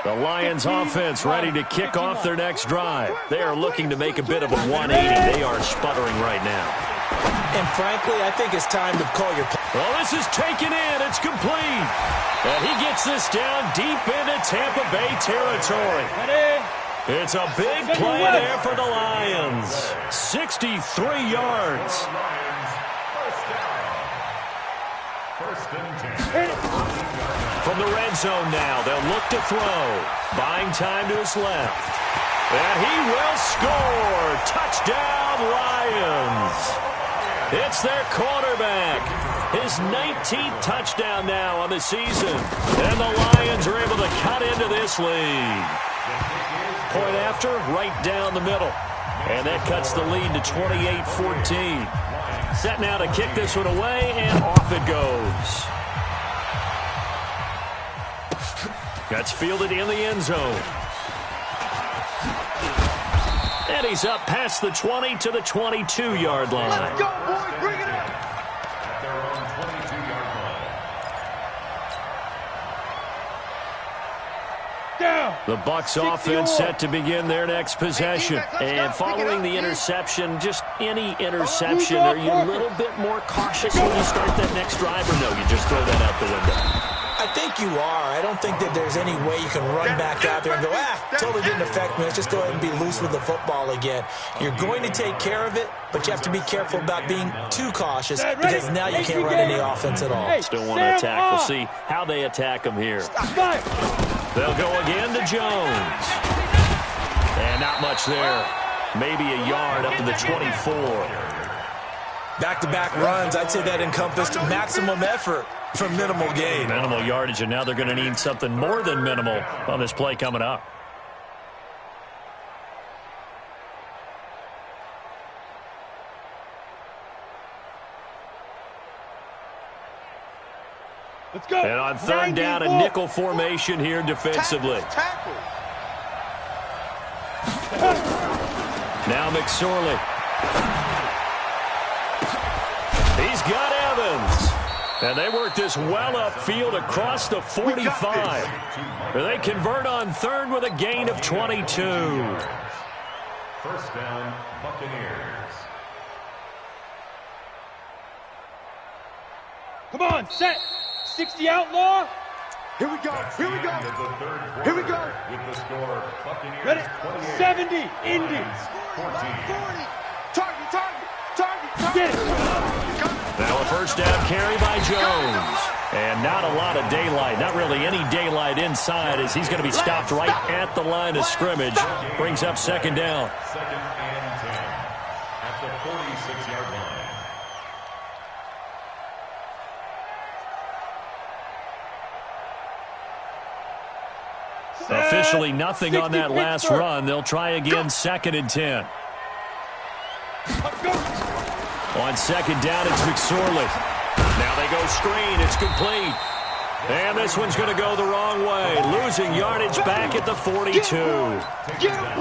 The Lions offense ready to kick off their next drive. They are looking to make a bit of a 180. They are sputtering right now. And frankly, I think it's time to call your play. Well, this is taken in. It's complete. And he gets this down deep into Tampa Bay territory. It's a big play there for the Lions. 63 yards. First and 10. From the red zone now, they'll look to throw. Buying time to his left. And he will score. Touchdown, Lions. It's their quarterback. His 19th touchdown now on the season. And the Lions are able to cut into this lead. Point after, right down the middle. And that cuts the lead to 28-14. Set now to kick this one away, and off it goes. That's fielded in the end zone. And he's up past the 20 to the 22-yard line. Let's go, boys. Bring it up. At their own 22-yard line. Down. The Bucs offense set to begin their next possession. And following the interception, just any interception, are you a little bit more cautious when you start that next drive, or no, you just throw that out the window? I think you are. I don't think that there's any way you can run back out there and go, totally didn't affect me. Let's just go ahead and be loose with the football again. You're going to take care of it, but you have to be careful about being too cautious because now you can't run any offense at all. Still want to attack. We'll see how they attack him here. They'll go again to Jones. And not much there. Maybe a yard up to the 24. Back-to-back runs, I'd say that encompassed maximum effort for minimal gain. Minimal yardage, and now they're going to need something more than minimal on this play coming up. Let's go. And on third down, a nickel formation here defensively. Tackle. Now McSorley. He's got Evans. And they work this well upfield across the 45. They convert on third with a gain of 22. First down, Buccaneers. Come on, set. 60 outlaw. Here we go. Here we go. Here we go. With the score, Buccaneers Ready? 28. 70. Indians. 14. Target. Get it. Now a first down carry by Jones. And not a lot of daylight. Not really any daylight inside as he's going to be stopped right at the line of scrimmage. Brings up second down. Second and 10 at the 46-yard line. Officially nothing on that last run. They'll try again second and 10. On second down, it's McSorley. Now they go screen. It's complete. And this one's going to go the wrong way. Losing yardage back at the 42.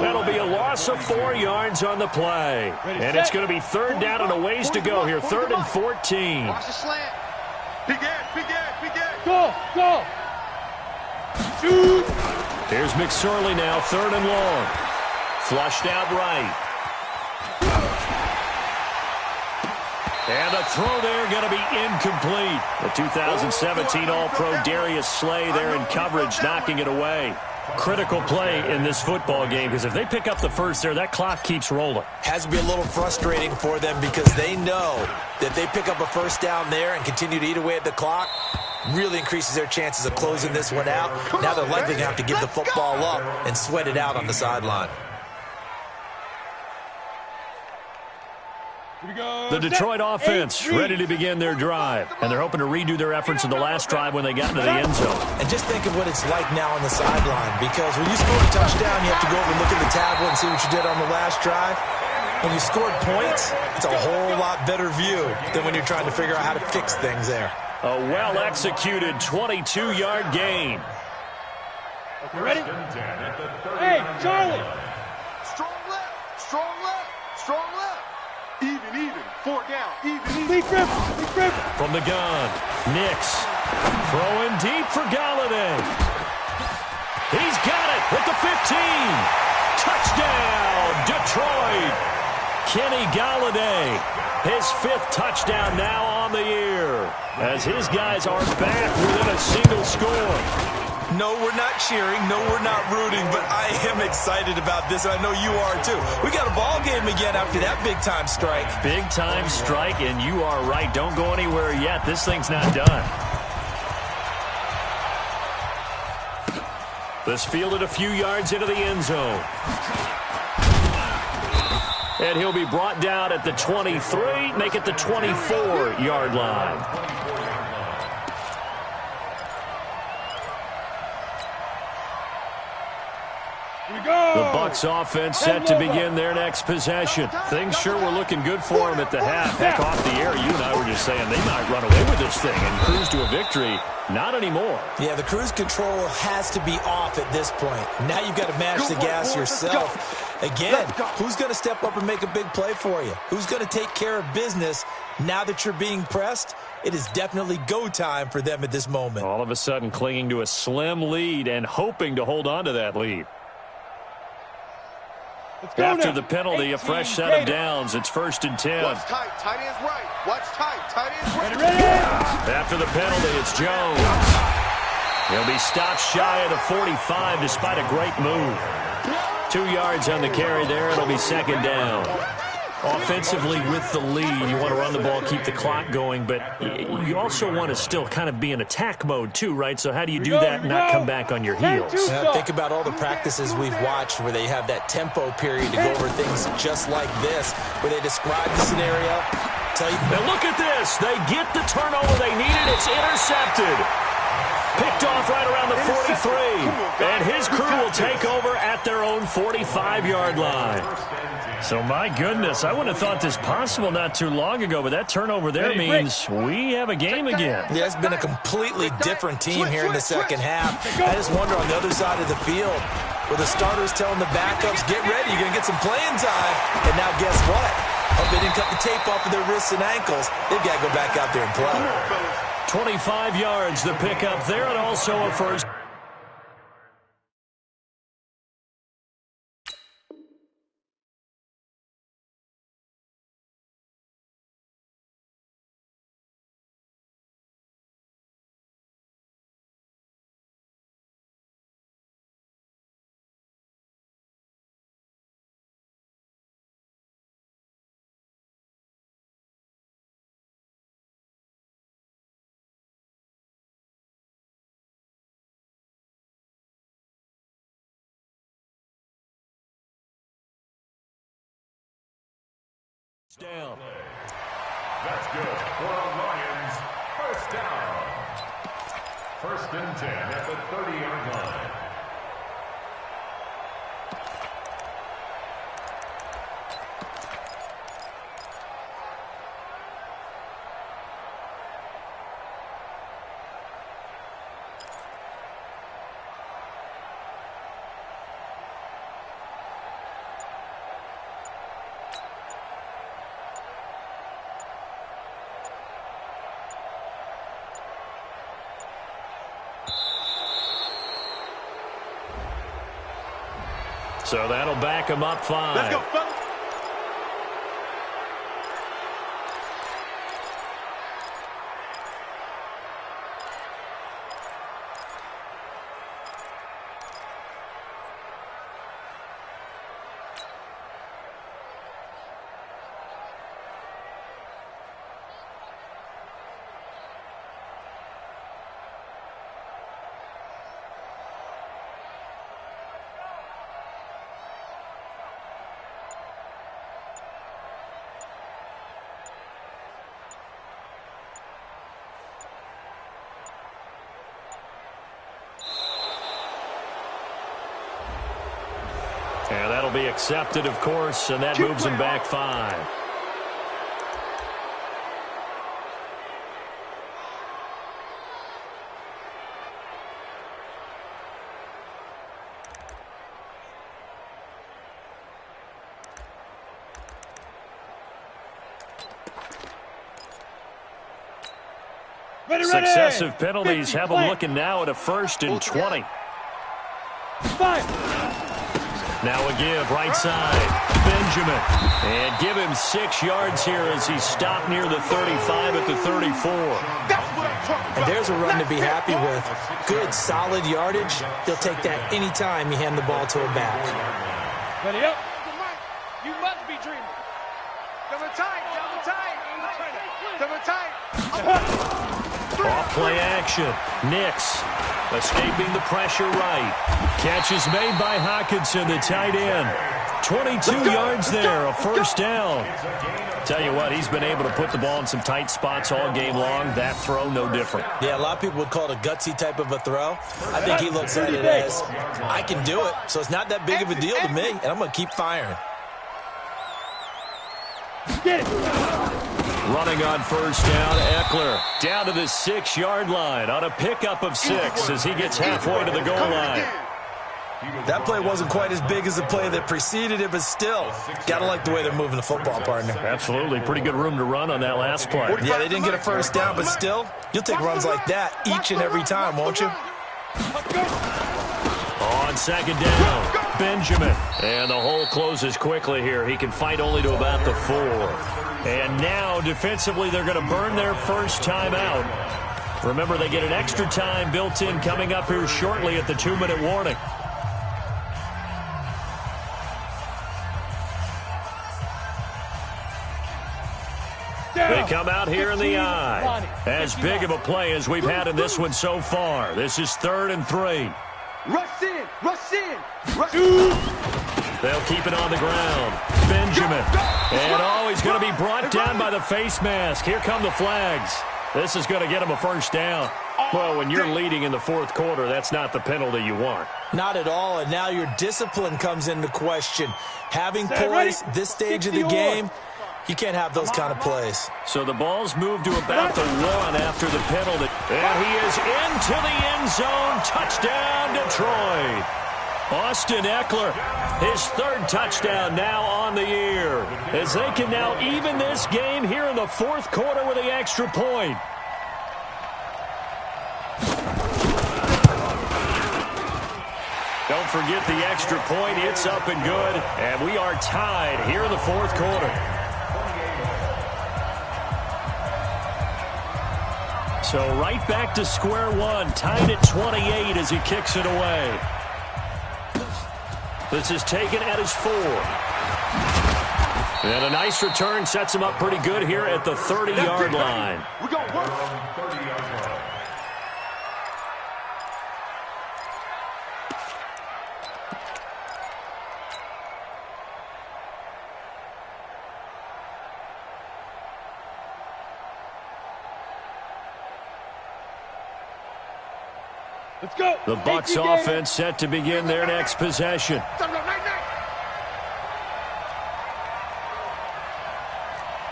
That'll be a loss of 4 yards on the play. And it's going to be third down and a ways to go here. Third and 14. Watch the slant. Big Ed. Go. Shoot. Here's McSorley now, third and long. Flushed out right. And the throw there going to be incomplete. The 2017 All-Pro Darius Slay there in coverage, knocking it away. Critical play in this football game because if they pick up the first there, that clock keeps rolling. Has to be a little frustrating for them because they know that they pick up a first down there and continue to eat away at the clock. Really increases their chances of closing this one out. Now they're likely going to have to give the football up and sweat it out on the sideline. The Detroit offense ready to begin their drive. And they're hoping to redo their efforts in the last drive when they got into the end zone. And just think of what it's like now on the sideline. Because when you score a touchdown, you have to go over and look at the tablet and see what you did on the last drive. When you scored points, it's a whole lot better view than when you're trying to figure out how to fix things there. A well-executed 22-yard gain. You ready? Hey, Charlie. Strong left. Even. 4 down. Even. Big rip. From the gun, Nix throwing deep for Galladay. He's got it at the 15. Touchdown, Detroit. Kenny Galladay His 5th touchdown now on the year, as his guys are back within a single score. No, we're not cheering. No, we're not rooting, but I am excited about this. I know you are, too. We got a ball game again after that big-time strike. Big-time strike, and you are right. Don't go anywhere yet. This thing's not done. This fielded a few yards into the end zone. And he'll be brought down at the 23, make it the 24-yard line. The Bucs offense set to begin their next possession. Things sure were looking good for them at the half. Heck, off the air, you and I were just saying they might run away with this thing and cruise to a victory. Not anymore. Yeah, the cruise control has to be off at this point. Now you've got to mash the gas yourself. Again, who's going to step up and make a big play for you? Who's going to take care of business now that you're being pressed? It is definitely go time for them at this moment. All of a sudden clinging to a slim lead and hoping to hold on to that lead. After the penalty, a fresh set of downs. It's 1st and 10. Watch tight. Tight end's right. Watch tight. Tight end's right. Ready? After the penalty, it's Jones. He'll be stopped shy of the 45 despite a great move. 2 yards on the carry there. It'll be 2nd down. Offensively with the lead, you want to run the ball, keep the clock going, but you also want to still kind of be in attack mode too, right? So how do you do that and not come back on your heels? Think about all the practices we've watched where they have that tempo period to go over things just like this, where they describe the scenario. Now look at this. They get the turnover they needed. It's intercepted. Picked off right around the 43. And his crew will take over at their own 45-yard line. So, my goodness, I wouldn't have thought this possible not too long ago, but that turnover there means we have a game again. Yeah, it's been a completely different team here in the second half. I just wonder on the other side of the field, where the starters telling the backups, get ready, you're going to get some playing time. And now guess what? Hope they didn't cut the tape off of their wrists and ankles. They've got to go back out there and play. 25 yards the pickup there, and also a first. Down. That's good for the Lions. First down. 1st and 10 at the 30-yard line. So that'll back him up 5. Let's go, fellas. And that'll be accepted, of course, and that moves him back 5. Successive penalties have them looking now at a 1st and 20. 5. Now a give, right side. Benjamin. And give him 6 yards here as he stopped near the 35 at the 34. And there's a run to be happy with. Good, solid yardage. He'll take that anytime you hand the ball to a back. Ready up. You must be dreaming. Double tight, double tight. Double tight. Off play action. Nix escaping the pressure right. Catch is made by Hawkinson, the tight end. 22 yards there, a first down. Tell you what, he's been able to put the ball in some tight spots all game long. That throw, no different. Yeah, a lot of people would call it a gutsy type of a throw. I think he looks at it as, I can do it, so it's not that big of a deal to me, and I'm going to keep firing. Get it. Running on first down, Eckler down to the 6-yard line on a pickup of 6 as he gets halfway to the goal line. That play wasn't quite as big as the play that preceded it, but still, got to like the way they're moving the football, partner. Absolutely. Pretty good room to run on that last play. Yeah, they didn't get a first down, but still, you'll take runs like that each and every time, won't you? On second down, Benjamin. And the hole closes quickly here. He can fight only to about the 4. And now, defensively, they're going to burn their first time out. Remember, they get an extra time built in coming up here shortly at the 2-minute warning. They come out here in the eye. As big of a play as we've had in this one so far. This is 3rd and 3. Rush in, rush in, rush in. They'll keep it on the ground. Benjamin. And he's going to be brought down by the face mask. Here come the flags. This is going to get him a first down. Well, when you're leading in the 4th quarter, that's not the penalty you want. Not at all, and now your discipline comes into question. Having poise this stage of the game, you can't have those kind of plays. So the ball's moved to about the 1 after the penalty. And he is into the end zone. Touchdown, Detroit. Austin Eckler, his 3rd touchdown now on the year. As they can now even this game here in the 4th quarter with the extra point. Don't forget the extra point. It's up and good. And we are tied here in the 4th quarter. So right back to square one, tied at 28 as he kicks it away. This is taken at his 4. And a nice return sets him up pretty good here at the 30-yard line. We're going to work. Let's go. The Bucs offense set to begin their next possession.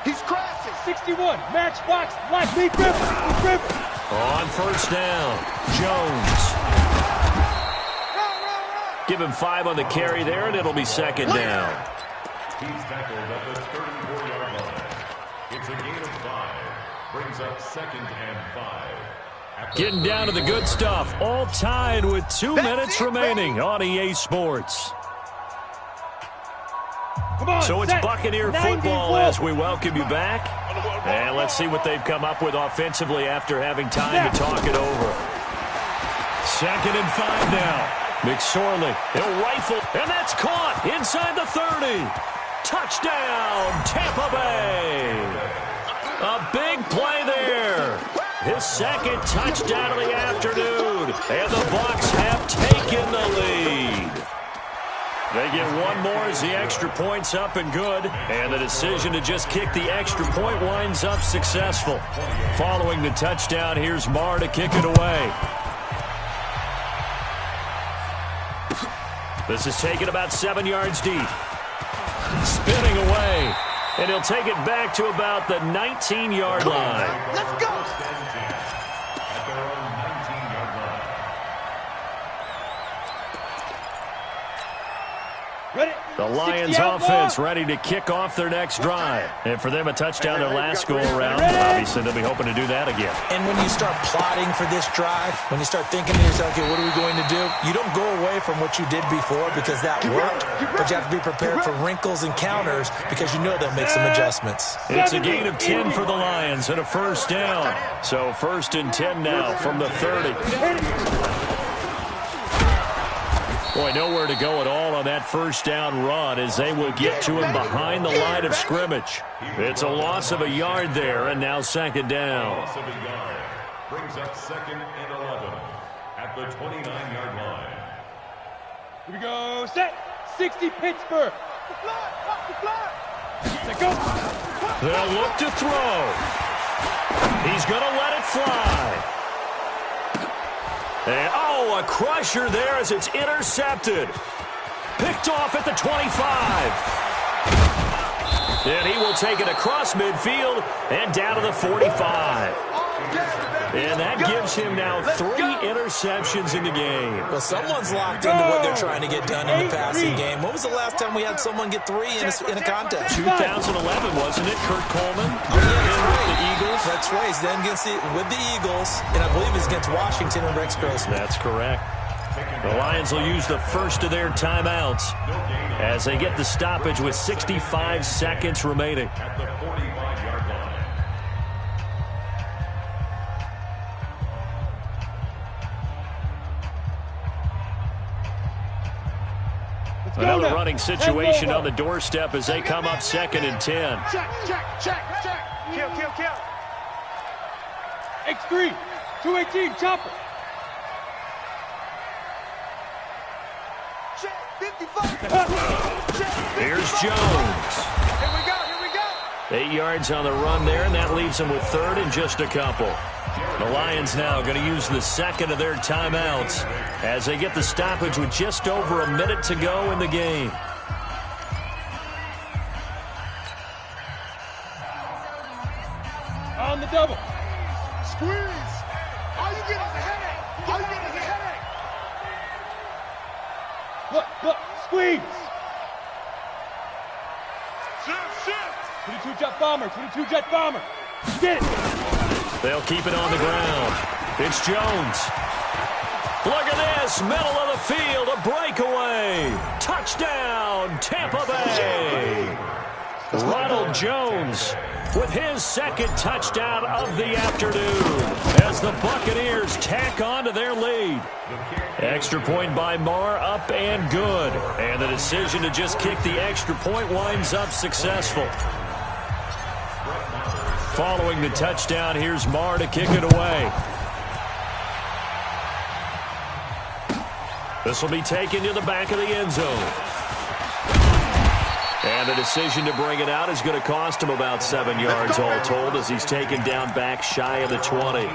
He's crashing. 61, matchbox, black beat Griffin. On first down, Jones. Give him 5 on the carry there, and it'll be 2nd down. He's tackled at the 34-yard line. It's a gain of 5. Brings up 2nd and 5. Getting down to the good stuff. All tied with 2 minutes remaining on EA Sports. So it's Buccaneer football as we welcome you back. And let's see what they've come up with offensively after having time to talk it over. 2nd and 5 now. McSorley, he'll rifle, and that's caught inside the 30. Touchdown, Tampa Bay. A big play there. His 2nd touchdown of the afternoon. And the Bucs have taken the lead. They get one more as the extra point's up and good. And the decision to just kick the extra point winds up successful. Following the touchdown, here's Marr to kick it away. This is taken about 7 yards deep. Spinning away. And he'll take it back to about the 19-yard line. Let's go. The Lions offense ready to kick off their next drive. And for them, a touchdown their last go-around. Obviously, they'll be hoping to do that again. And when you start plotting for this drive, when you start thinking to yourself, okay, what are we going to do? You don't go away from what you did before because that worked, but you have to be prepared for wrinkles and counters because you know they'll make some adjustments. It's a gain of 10 for the Lions and a first down. So 1st and 10 now from the 30. Boy, nowhere to go at all on that first down run as they will get to him behind the line of scrimmage. It's a loss of a yard there, and now 2nd down. Loss of a yard brings up 2nd and 11 at the 29-yard line. Here we go. Set. 60 Pittsburgh. Set, go. They'll look to throw. He's going to let it fly. And, a crusher there as it's intercepted. Picked off at the 25. And he will take it across midfield and down to the 45. And that gives him now 3 interceptions in the game. Well, someone's locked into what they're trying to get done in the passing game. When was the last time we had someone get 3 in a contest? 2011, wasn't it? Kurt Coleman with the Eagles. That's right. He's then with the Eagles, and I believe he's against Washington and Rex Grossman. That's correct. The Lions will use the first of their timeouts as they get the stoppage with 65 seconds remaining. At the 45-yard line. Another running situation on the doorstep as they come up 2nd and 10. Check. Kill. X3. 218. Chopper. Check. 55. Here's Jones. Here we go. 8 yards on the run there, and that leaves them with 3rd and just a couple. The Lions now going to use the 2nd of their timeouts as they get the stoppage with just over a minute to go in the game. On the double. Squeeze. All you get is a headache. Look. Squeeze. Shift. 22 jet bomber. Get it. They'll keep it on the ground. It's Jones. Look at this, middle of the field, a breakaway. Touchdown, Tampa Bay. Ronald Jones with his 2nd touchdown of the afternoon as the Buccaneers tack on to their lead. Extra point by Marr, up and good. And the decision to just kick the extra point winds up successful. Following the touchdown, here's Marr to kick it away. This will be taken to the back of the end zone. And the decision to bring it out is going to cost him about 7 yards all told as he's taken down back shy of the 20.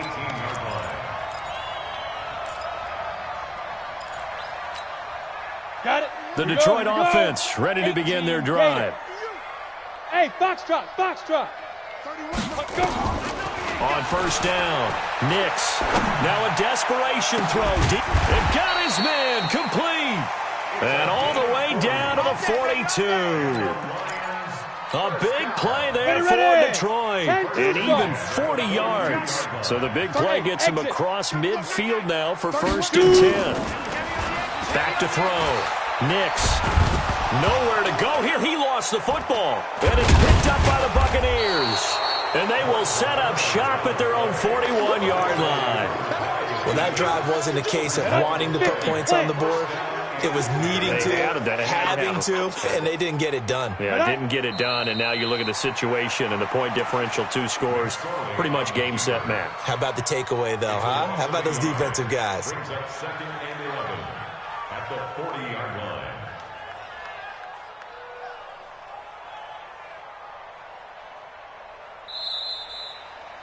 Got it. The Detroit offense ready to begin their drive. Hey, foxtrot. On first down, Nix. Now a desperation throw. They've got his man complete. And all the way down to the 42. A big play there for Detroit. And even 40 yards. So the big play gets him across midfield now for 1st and 10. Back to throw. Nix. Nowhere to go here. He lost the football. And it's picked up by the Buccaneers. And they will set up shop at their own 41-yard line. Well, that drive wasn't a case of wanting to put points on the board. It was needing to, having to, and they didn't get it done. Yeah, didn't get it done, and now you look at the situation and the point differential, 2 scores, pretty much game, set, match. How about the takeaway, though, huh? How about those defensive guys? Brings up 2nd and 11 at the 40-yard line.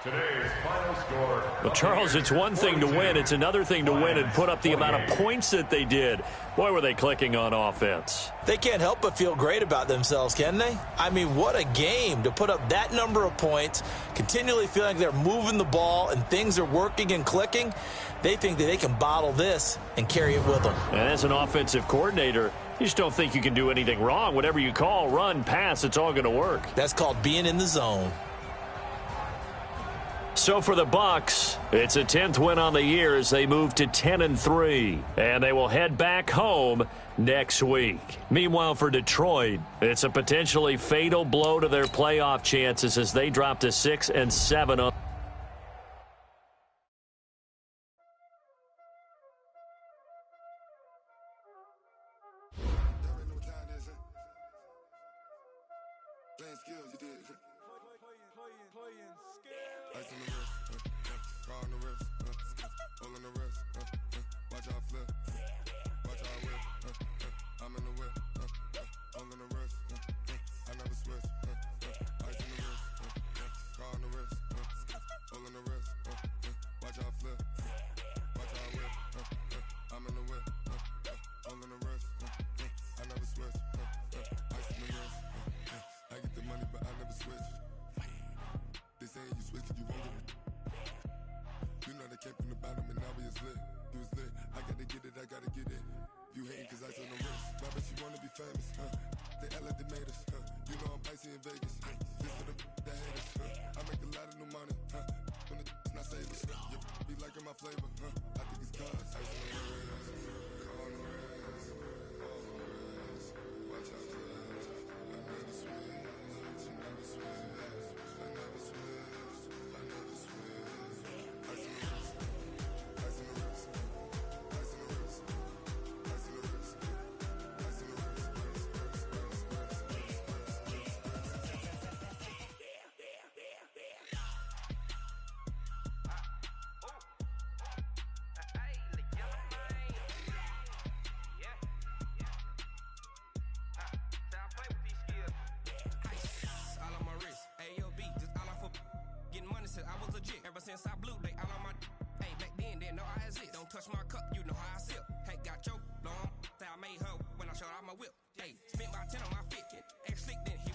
Today's final score. Well, Charles, it's one thing to win. It's another thing to win and put up the amount of points that they did. Boy, were they clicking on offense. They can't help but feel great about themselves, can they? I mean, what a game to put up that number of points, continually feeling like they're moving the ball and things are working and clicking. They think that they can bottle this and carry it with them. And as an offensive coordinator, You just don't think you can do anything wrong. Whatever you call, run, pass, it's all going to work. That's called being in the zone. So for the Bucs, it's a 10th win on the year as they move to 10-3, and they will head back home next week. Meanwhile, for Detroit, it's a potentially fatal blow to their playoff chances as they drop to 6-7 on. Ever since I blew, they all on my. Hey, back then, didn't know I exist. Don't touch my cup, you know how I sip. Hey, got your long. Say I made her when I showed out my whip. Hey, spent my 10 on my 50. Ex-slick, then